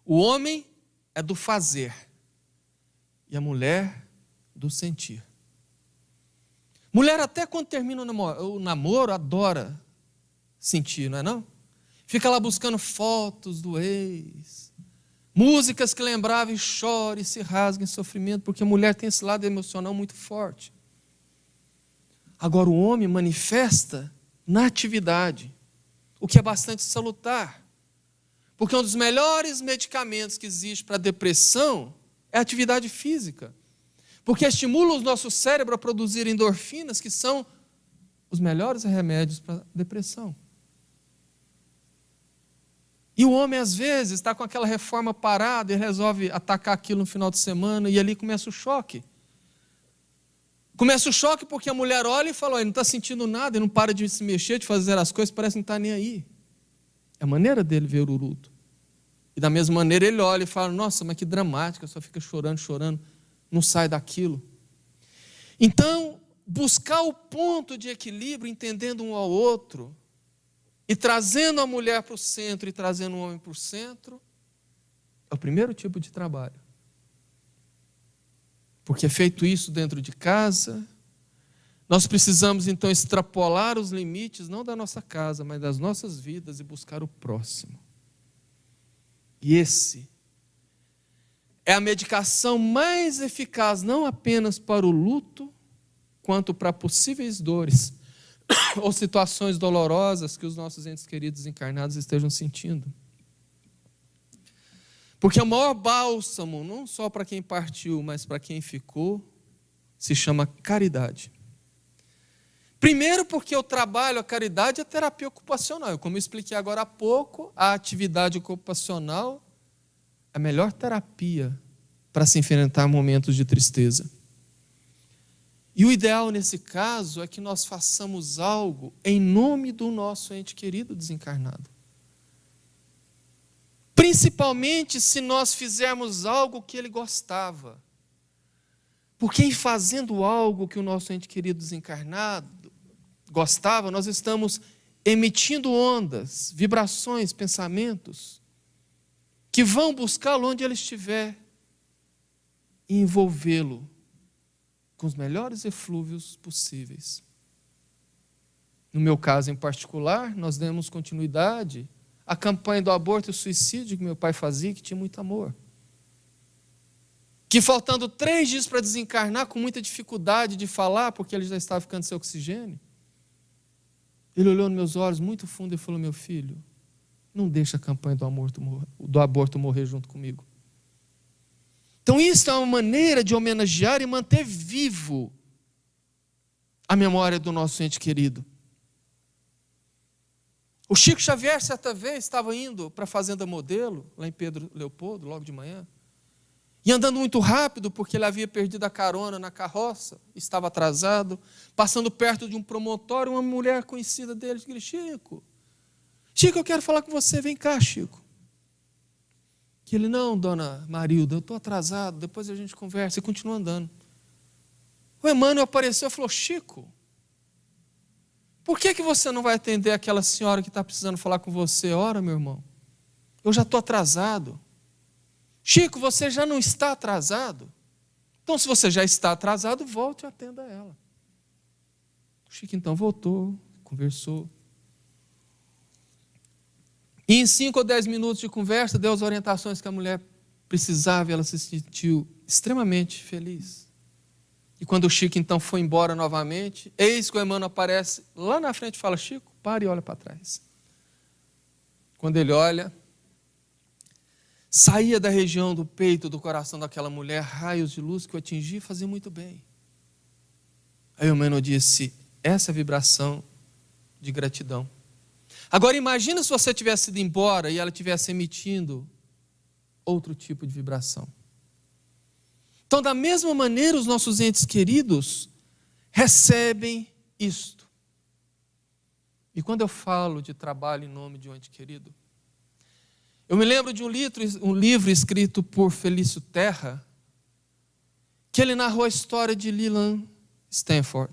o homem é do fazer e a mulher do sentir. Mulher até quando termina o namoro adora sentir, não é não? Fica lá buscando fotos do ex, músicas que lembravam e chora e se rasga em sofrimento, porque a mulher tem esse lado emocional muito forte. Agora o homem manifesta na atividade, o que é bastante salutar, porque um dos melhores medicamentos que existe para a depressão é a atividade física, porque estimula o nosso cérebro a produzir endorfinas, que são os melhores remédios para a depressão. E o homem, às vezes, está com aquela reforma parada e resolve atacar aquilo no final de semana, e ali começa o choque. Começa o choque porque a mulher olha e fala: ele não está sentindo nada, ele não para de se mexer, de fazer as coisas, parece que não está nem aí. É a maneira dele ver o luto. E da mesma maneira ele olha e fala: nossa, mas que dramática, só fica chorando, não sai daquilo. Então, buscar o ponto de equilíbrio, entendendo um ao outro, e trazendo a mulher para o centro e trazendo o homem para o centro, é o primeiro tipo de trabalho. Porque feito isso dentro de casa, nós precisamos então extrapolar os limites, não da nossa casa, mas das nossas vidas e buscar o próximo. E esse é a medicação mais eficaz, não apenas para o luto, quanto para possíveis dores ou situações dolorosas que os nossos entes queridos encarnados estejam sentindo. Porque o maior bálsamo, não só para quem partiu, mas para quem ficou, se chama caridade. Primeiro porque o trabalho, a caridade é terapia ocupacional. Como eu expliquei agora há pouco, a atividade ocupacional é a melhor terapia para se enfrentar momentos de tristeza. E o ideal nesse caso é que nós façamos algo em nome do nosso ente querido desencarnado. Principalmente se nós fizermos algo que ele gostava. Porque em fazendo algo que o nosso ente querido desencarnado gostava, nós estamos emitindo ondas, vibrações, pensamentos, que vão buscá-lo onde ele estiver e envolvê-lo com os melhores eflúvios possíveis. No meu caso em particular, nós demos continuidade à campanha do aborto e suicídio que meu pai fazia, que tinha muito amor. Que faltando 3 dias para desencarnar, com muita dificuldade de falar, porque ele já estava ficando sem oxigênio, ele olhou nos meus olhos muito fundo e falou: meu filho, não deixa a campanha do aborto morrer junto comigo. Então isso é uma maneira de homenagear e manter vivo a memória do nosso ente querido. O Chico Xavier, certa vez, estava indo para a Fazenda Modelo, lá em Pedro Leopoldo, logo de manhã, e andando muito rápido, porque ele havia perdido a carona na carroça, estava atrasado, passando perto de um promontório, uma mulher conhecida dele disse: Chico, eu quero falar com você, vem cá, Chico. Que ele: não, dona Marilda, eu estou atrasado, depois a gente conversa, e continua andando. O Emmanuel apareceu e falou: Chico, por que você não vai atender aquela senhora que está precisando falar com você? Ora, meu irmão, eu já estou atrasado. Chico, você já não está atrasado? Então, se você já está atrasado, volte e atenda ela. O Chico então voltou, conversou. E em 5 ou 10 minutos de conversa, deu as orientações que a mulher precisava e ela se sentiu extremamente feliz. E quando o Chico então foi embora novamente, eis que o Emmanuel aparece lá na frente e fala: Chico, para e olha para trás. Quando ele olha, saía da região do peito, do coração daquela mulher, raios de luz que o atingia e fazia muito bem. Aí o Emmanuel disse: essa é a vibração de gratidão. Agora imagina se você tivesse ido embora e ela tivesse emitindo outro tipo de vibração. Então, da mesma maneira, os nossos entes queridos recebem isto. E quando eu falo de trabalho em nome de um ente querido, eu me lembro de um livro escrito por Felício Terra, que ele narrou a história de Leland Stanford.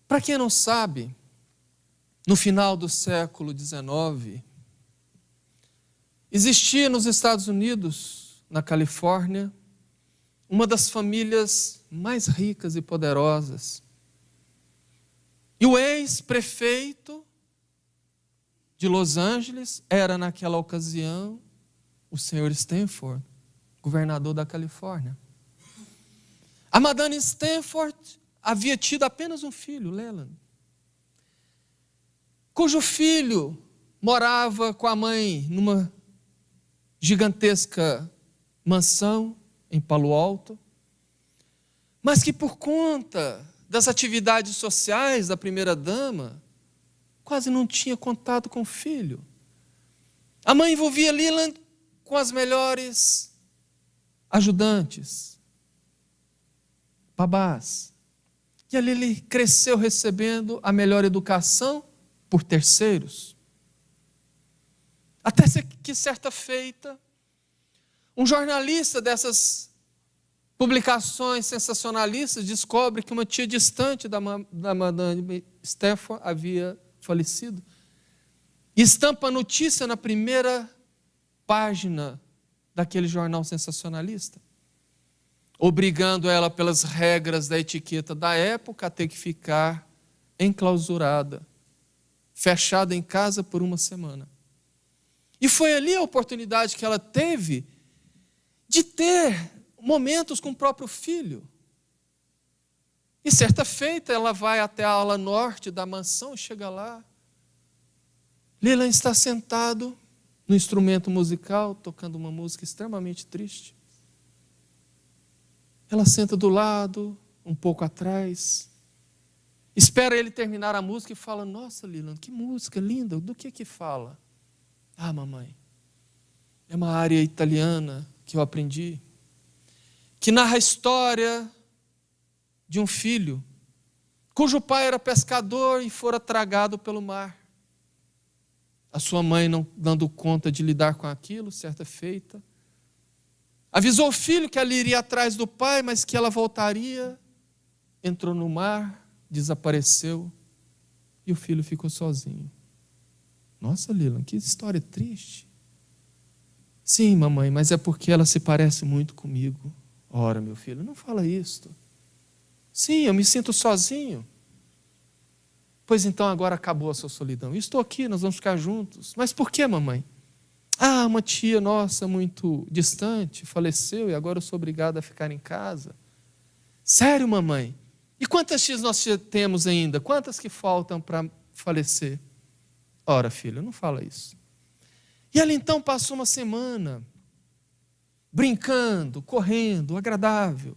Para quem não sabe, no final do século XIX, existia nos Estados Unidos, na Califórnia, uma das famílias mais ricas e poderosas. E o ex-prefeito de Los Angeles era, naquela ocasião, o senhor Stanford, governador da Califórnia. A Madame Stanford havia tido apenas um filho, Leland, cujo filho morava com a mãe numa gigantesca mansão em Palo Alto, mas que por conta das atividades sociais da primeira-dama, quase não tinha contato com o filho. A mãe envolvia Leland com as melhores ajudantes, babás. E ali ele cresceu recebendo a melhor educação por terceiros. Até que certa feita, um jornalista dessas publicações sensacionalistas descobre que uma tia distante da Madame Stanford havia falecido. E estampa a notícia na primeira página daquele jornal sensacionalista, obrigando ela, pelas regras da etiqueta da época, a ter que ficar enclausurada, fechada em casa por 1 semana. E foi ali a oportunidade que ela teve de ter momentos com o próprio filho. E certa feita ela vai até a ala norte da mansão e chega lá. Leland está sentado no instrumento musical, tocando uma música extremamente triste. Ela senta do lado, um pouco atrás, Espera ele terminar a música e fala: nossa, Leland, que música linda, do que fala? Ah, mamãe, é uma área italiana que eu aprendi, que narra a história de um filho cujo pai era pescador e fora tragado pelo mar. A sua mãe, não dando conta de lidar com aquilo, certa feita, avisou o filho que ela iria atrás do pai, mas que ela voltaria, entrou no mar, desapareceu, e o filho ficou sozinho. Nossa, Leland, que história triste. Sim, mamãe, mas é porque ela se parece muito comigo. Ora, meu filho, não fala isto. Sim, eu me sinto sozinho. Pois então agora acabou a sua solidão. Eu estou aqui, nós vamos ficar juntos. Mas por que, mamãe? Ah, uma tia nossa muito distante faleceu e agora eu sou obrigada a ficar em casa. Sério, mamãe? E quantas tias nós temos ainda? Quantas que faltam para falecer? Ora, filho, não fala isso. E ela então passou uma semana brincando, correndo, agradável,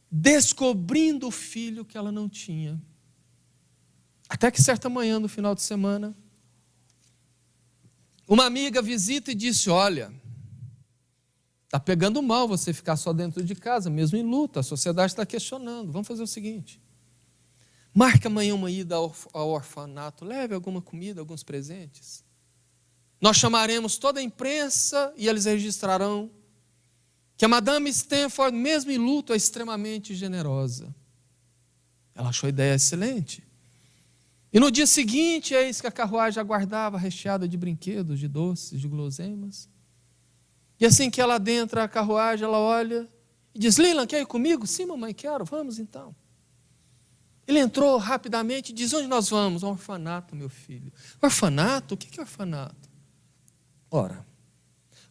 descobrindo o filho que ela não tinha. Até que certa manhã, no final de semana, uma amiga visita e disse: olha, está pegando mal você ficar só dentro de casa, mesmo em luta, a sociedade está questionando. Vamos fazer o seguinte: marque amanhã uma ida ao orfanato, leve alguma comida, alguns presentes. Nós chamaremos toda a imprensa e eles registrarão que a Madame Stanford, mesmo em luto, é extremamente generosa. Ela achou a ideia excelente. E no dia seguinte, eis que a carruagem aguardava, recheada de brinquedos, de doces, de guloseimas. E assim que ela adentra a carruagem, ela olha e diz: Leland, quer ir comigo? Sim, mamãe, quero, vamos então. Ele entrou rapidamente e diz: onde nós vamos? Ao orfanato, meu filho. Orfanato? O que é orfanato? Ora,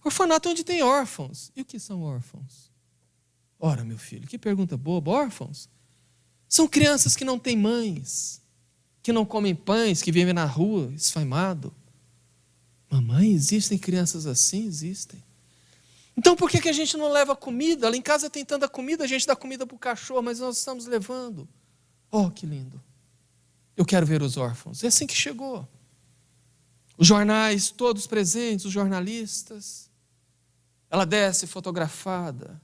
orfanato é onde tem órfãos. E o que são órfãos? Ora, meu filho, que pergunta boba. Órfãos são crianças que não têm mães, que não comem pães, que vivem na rua, esfaimado. Mamãe, existem crianças assim? Existem. Então por que a gente não leva comida? Lá em casa tem tanta comida, a gente dá comida para o cachorro, mas nós estamos levando. Oh, que lindo. Eu quero ver os órfãos. É assim que chegou. Os jornais todos presentes, os jornalistas. Ela desce fotografada,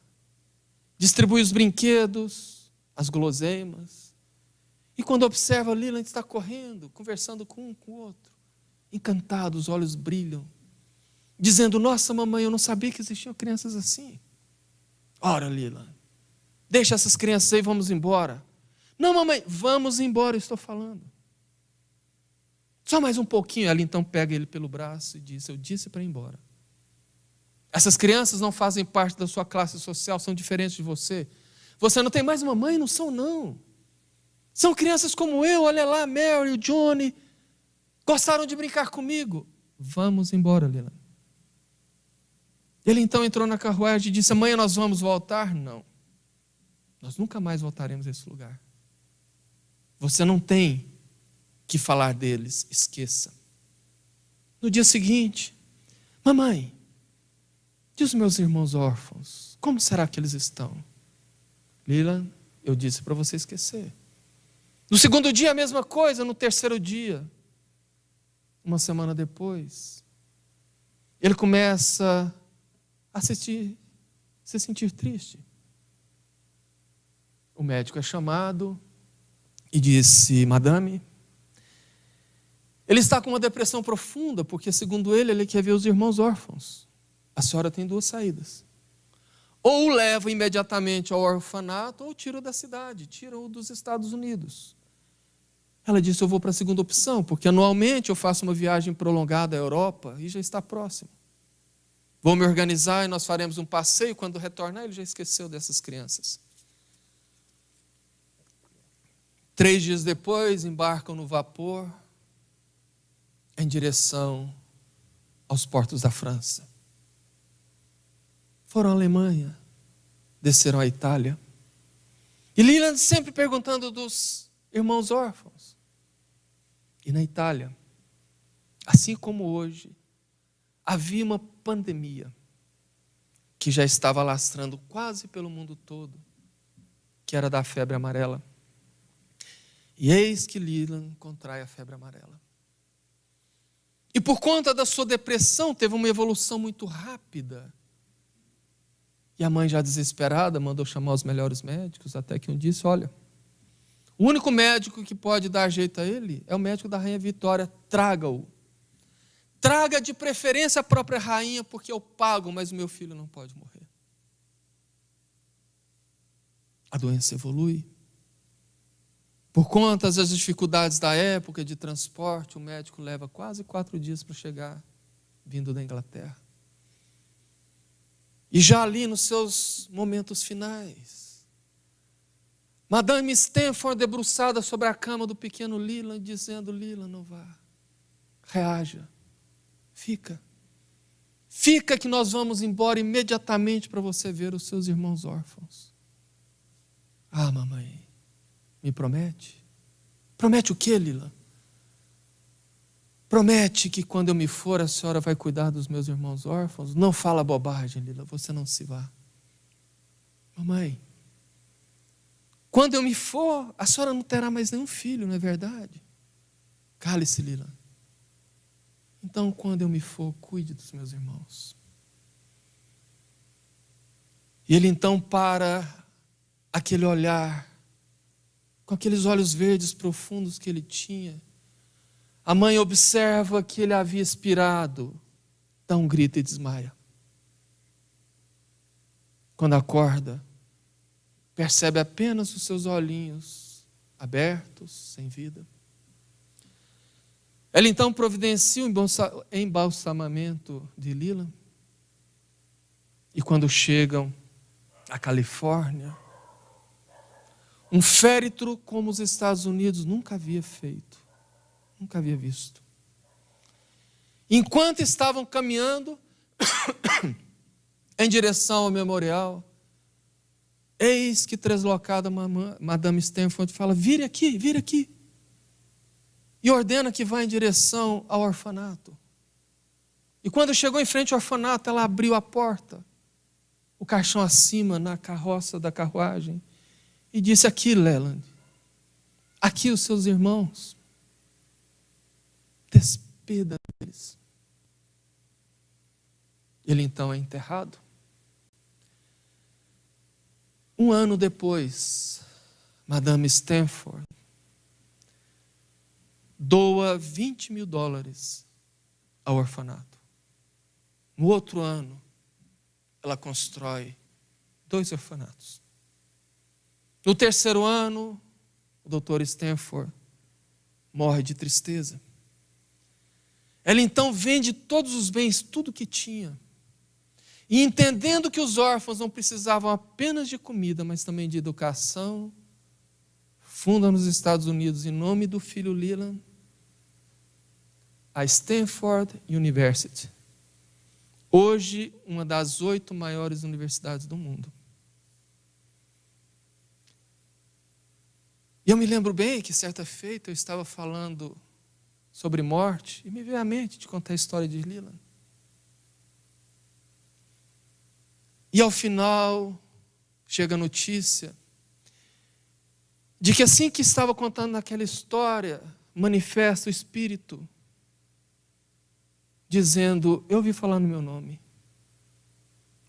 distribui os brinquedos, as guloseimas. E quando observa, Leland está correndo, conversando com um com o outro. Encantado, os olhos brilham, dizendo: nossa, mamãe, eu não sabia que existiam crianças assim. Ora, Leland, deixa essas crianças aí, vamos embora. Não, mamãe, vamos embora, eu estou falando. Só mais um pouquinho. Ela então pega ele pelo braço e diz: eu disse para ir embora. Essas crianças não fazem parte da sua classe social, são diferentes de você. Você não tem mais uma mãe? Não são, não. São crianças como eu, olha lá, Mary, o Johnny, gostaram de brincar comigo. Vamos embora, Leland. Ele então entrou na carruagem e disse: amanhã nós vamos voltar? Não. Nós nunca mais voltaremos a esse lugar. Você não tem que falar deles, esqueça. No dia seguinte: mamãe, diz os meus irmãos órfãos, como será que eles estão? Leland, eu disse para você esquecer. No segundo dia a mesma coisa, no terceiro dia, uma semana depois, ele começa a se sentir triste. O médico é chamado e disse: madame, ele está com uma depressão profunda, porque segundo ele quer ver os irmãos órfãos. A senhora tem duas saídas. Ou o leva imediatamente ao orfanato, ou tira da cidade, tira-o dos Estados Unidos. Ela disse: eu vou para a segunda opção, porque anualmente eu faço uma viagem prolongada à Europa e já está próximo. Vou me organizar e nós faremos um passeio. Quando retornar, ele já esqueceu dessas crianças. 3 dias depois, embarcam no vapor em direção aos portos da França. Foram à Alemanha, desceram à Itália. E Leland sempre perguntando dos irmãos órfãos. E na Itália, assim como hoje, havia uma pandemia que já estava alastrando quase pelo mundo todo, que era da febre amarela. E eis que Leland contrai a febre amarela. E por conta da sua depressão, teve uma evolução muito rápida. E a mãe, já desesperada, mandou chamar os melhores médicos, até que um disse: olha, o único médico que pode dar jeito a ele é o médico da Rainha Vitória, traga-o. Traga de preferência a própria rainha, porque eu pago, mas o meu filho não pode morrer. A doença evolui. Por conta das dificuldades da época de transporte, o médico leva quase 4 dias para chegar, vindo da Inglaterra. E já ali nos seus momentos finais, Madame Stanford debruçada sobre a cama do pequeno Leland, dizendo: Leland, não vá, reaja, fica que nós vamos embora imediatamente para você ver os seus irmãos órfãos. Ah, mamãe, me promete? Promete o quê, Leland? Promete que quando eu me for, a senhora vai cuidar dos meus irmãos órfãos? Não fala bobagem, Leland, você não se vá. Mamãe, quando eu me for, a senhora não terá mais nenhum filho, não é verdade? Cale-se, Leland. Então, quando eu me for, cuide dos meus irmãos. E ele então para aquele olhar, com aqueles olhos verdes profundos que ele tinha. A mãe observa que ele havia expirado, dá um grito e desmaia. Quando acorda, percebe apenas os seus olhinhos abertos, sem vida. Ela então providencia o embalsamamento de Leland. E quando chegam à Califórnia, um féretro como os Estados Unidos nunca havia feito, nunca havia visto. Enquanto estavam caminhando em direção ao memorial, eis que deslocada Madame Stanford fala: vire aqui. E ordena que vá em direção ao orfanato. E quando chegou em frente ao orfanato, ela abriu a porta, o caixão acima, na carroça da carruagem, e disse: aqui, Leland, aqui os seus irmãos, despeda deles. Ele então é enterrado. Um ano depois, Madame Stanford doa $20 mil ao orfanato. No outro ano, ela constrói 2 orfanatos. No terceiro ano, o doutor Stanford morre de tristeza. Ela então vende todos os bens, tudo que tinha. E entendendo que os órfãos não precisavam apenas de comida, mas também de educação, funda nos Estados Unidos, em nome do filho Leland, a Stanford University. Hoje, uma das 8 maiores universidades do mundo. E eu me lembro bem que certa feita eu estava falando sobre morte e me veio à mente de contar a história de Leland. E ao final, chega a notícia de que assim que estava contando aquela história, manifesta o Espírito, dizendo: eu ouvi falar no meu nome.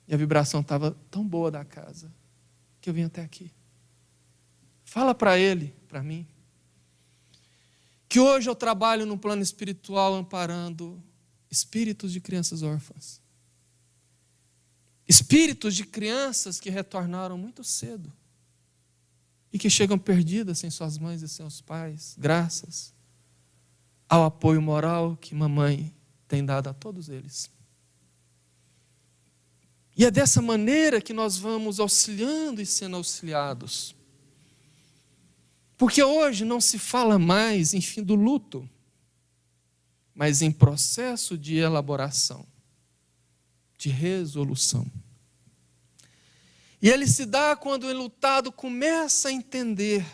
E a vibração estava tão boa da casa, que eu vim até aqui. Fala para ele, para mim, que hoje eu trabalho no plano espiritual amparando espíritos de crianças órfãs. Espíritos de crianças que retornaram muito cedo e que chegam perdidas sem suas mães e seus pais, graças ao apoio moral que mamãe tem dado a todos eles. E é dessa maneira que nós vamos auxiliando e sendo auxiliados. Porque hoje não se fala mais em fim do luto, mas em processo de elaboração, de resolução. E ele se dá quando o enlutado começa a entender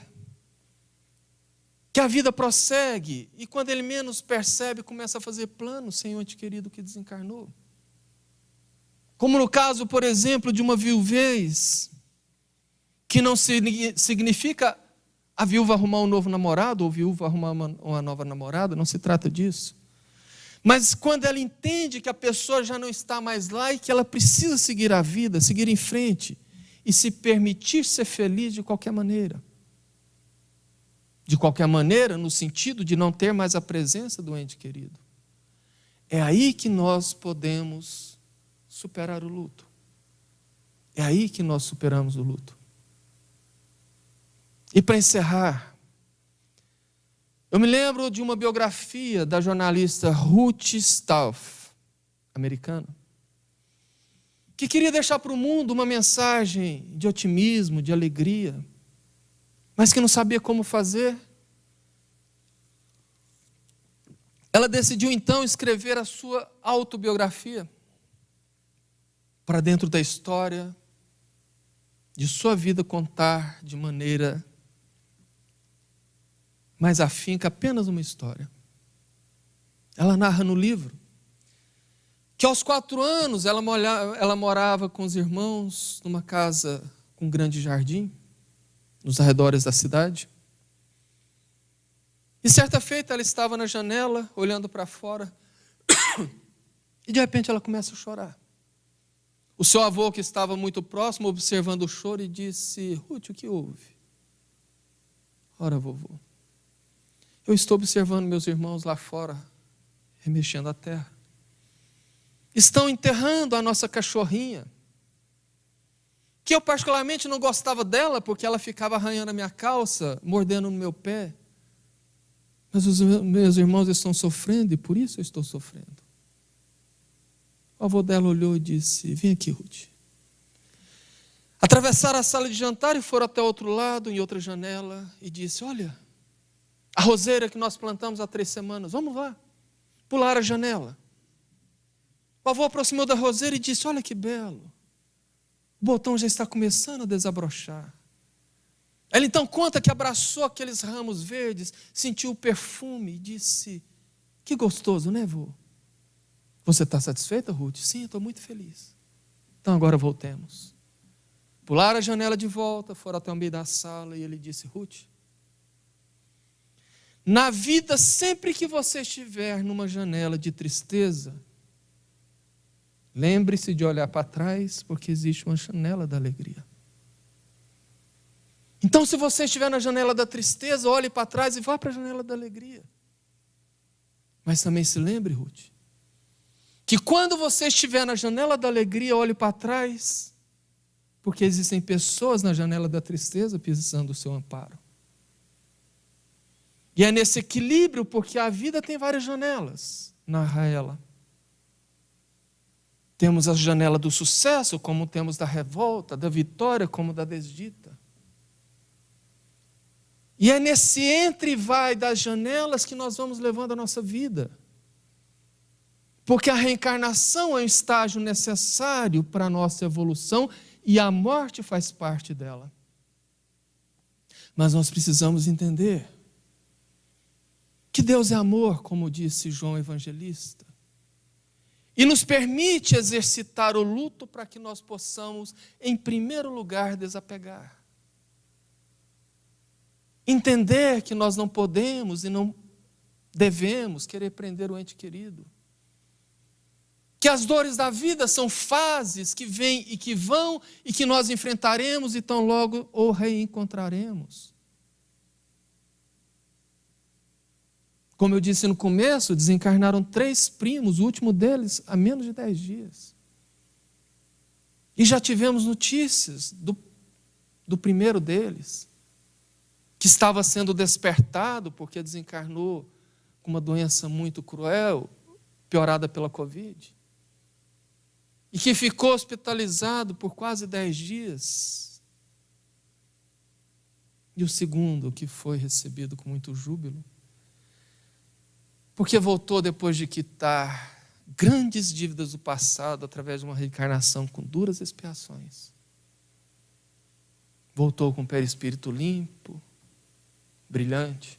que a vida prossegue, e quando ele menos percebe, começa a fazer planos sem o ente querido que desencarnou. Como no caso, por exemplo, de uma viuvez, que não significa a viúva arrumar um novo namorado ou a viúva arrumar uma nova namorada, não se trata disso. Mas quando ela entende que a pessoa já não está mais lá e que ela precisa seguir a vida, seguir em frente e se permitir ser feliz de qualquer maneira. De qualquer maneira, no sentido de não ter mais a presença do ente querido. É aí que nós podemos superar o luto. É aí que nós superamos o luto. E para encerrar, eu me lembro de uma biografia da jornalista Ruth Stauf, americana, que queria deixar para o mundo uma mensagem de otimismo, de alegria, mas que não sabia como fazer. Ela decidiu então escrever a sua autobiografia para dentro da história de sua vida contar de maneira mais afinca apenas uma história. Ela narra no livro que aos 4 anos ela morava com os irmãos numa casa com um grande jardim, nos arredores da cidade. E certa feita ela estava na janela, olhando para fora, e de repente ela começa a chorar. O seu avô, que estava muito próximo, observando o choro, e disse: Ruth, o que houve? Ora, vovô, eu estou observando meus irmãos lá fora, remexendo a terra. Estão enterrando a nossa cachorrinha, que eu particularmente não gostava dela, porque ela ficava arranhando a minha calça, mordendo no meu pé. Mas os meus irmãos estão sofrendo e por isso eu estou sofrendo. O avô dela olhou e disse: vem aqui, Ruth. Atravessaram a sala de jantar e foram até o outro lado, em outra janela, e disse: olha, a roseira que nós plantamos há 3 semanas, vamos lá, pular a janela. O avô aproximou da roseira e disse: olha que belo, o botão já está começando a desabrochar. Ela então conta que abraçou aqueles ramos verdes, sentiu o perfume e disse: que gostoso, né, vô? Você está satisfeita, Ruth? Sim, eu estou muito feliz. Então agora voltemos. Pularam a janela de volta, foram até o meio da sala e ele disse: Ruth, na vida, sempre que você estiver numa janela de tristeza, lembre-se de olhar para trás, porque existe uma janela da alegria. Então, se você estiver na janela da tristeza, olhe para trás e vá para a janela da alegria. Mas também se lembre, Ruth, que quando você estiver na janela da alegria, olhe para trás, porque existem pessoas na janela da tristeza precisando do seu amparo. E é nesse equilíbrio, porque a vida tem várias janelas, narra ela. Temos a janela do sucesso, como temos da revolta, da vitória, como da desdita. E é nesse entre e vai das janelas que nós vamos levando a nossa vida. Porque a reencarnação é um estágio necessário para a nossa evolução e a morte faz parte dela. Mas nós precisamos entender que Deus é amor, como disse João Evangelista, e nos permite exercitar o luto para que nós possamos, em primeiro lugar, desapegar. Entender que nós não podemos e não devemos querer prender o ente querido. Que as dores da vida são fases que vêm e que vão e que nós enfrentaremos e tão logo o reencontraremos. Como eu disse no começo, desencarnaram 3 primos, o último deles há menos de 10 dias. E já tivemos notícias do primeiro deles, que estava sendo despertado porque desencarnou com uma doença muito cruel, piorada pela Covid, e que ficou hospitalizado por quase 10 dias. E o segundo, que foi recebido com muito júbilo, porque voltou depois de quitar grandes dívidas do passado através de uma reencarnação com duras expiações. Voltou com o perispírito limpo, brilhante.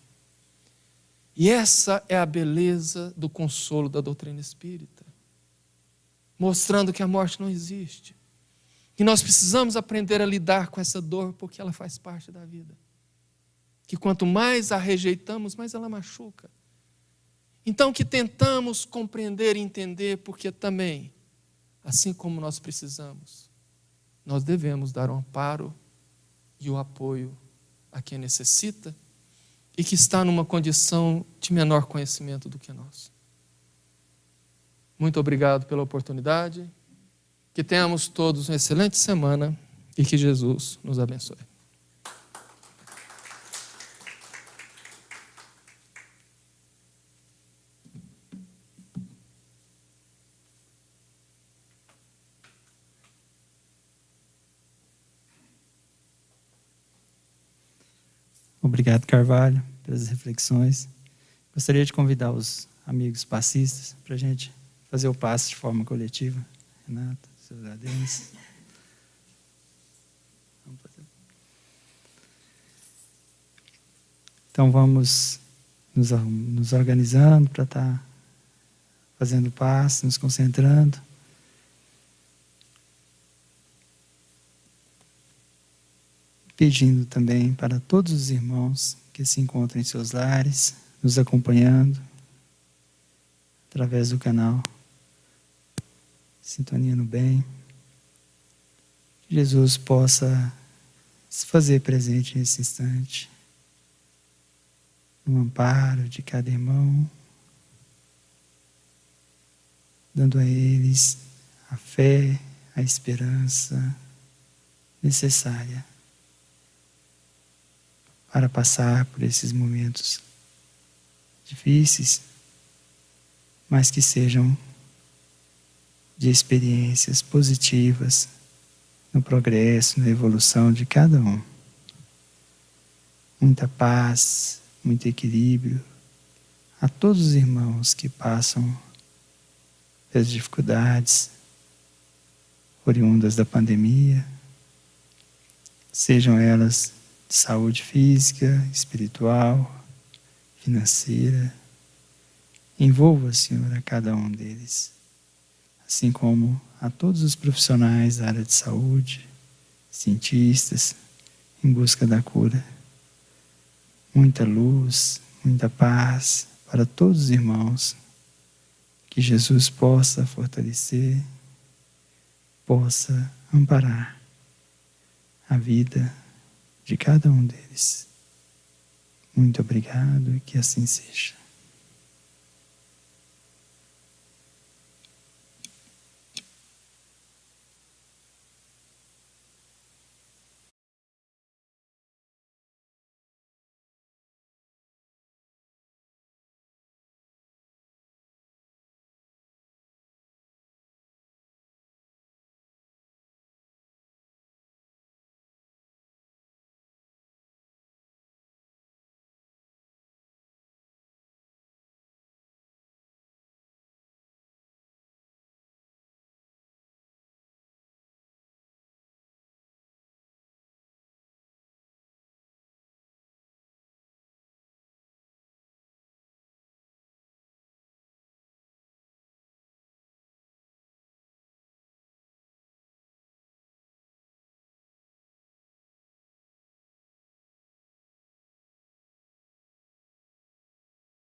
E essa é a beleza do consolo da doutrina espírita, mostrando que a morte não existe, que nós precisamos aprender a lidar com essa dor porque ela faz parte da vida. que quanto mais a rejeitamos, mais ela machuca. Então que tentamos compreender e entender, porque também, assim como nós precisamos, nós devemos dar o amparo e o apoio a quem necessita e que está numa condição de menor conhecimento do que nós. Muito obrigado pela oportunidade, que tenhamos todos uma excelente semana e que Jesus nos abençoe. Obrigado, Carvalho, pelas reflexões. Gostaria de convidar os amigos passistas para a gente fazer o passe de forma coletiva. Renata, seus adenos. Então vamos nos organizando para estar fazendo o passe, nos concentrando. Pedindo também para todos os irmãos que se encontram em seus lares, nos acompanhando através do canal Sintonia no Bem, que Jesus possa se fazer presente nesse instante, no amparo de cada irmão, dando a eles a fé, a esperança necessária para passar por esses momentos difíceis, mas que sejam de experiências positivas no progresso, na evolução de cada um. Muita paz, muito equilíbrio a todos os irmãos que passam pelas dificuldades oriundas da pandemia, sejam elas de saúde física, espiritual, financeira. Envolva, Senhor, a cada um deles, assim como a todos os profissionais da área de saúde, cientistas, em busca da cura. Muita luz, muita paz para todos os irmãos, que Jesus possa fortalecer, possa amparar a vida de cada um deles. Muito obrigado e que assim seja.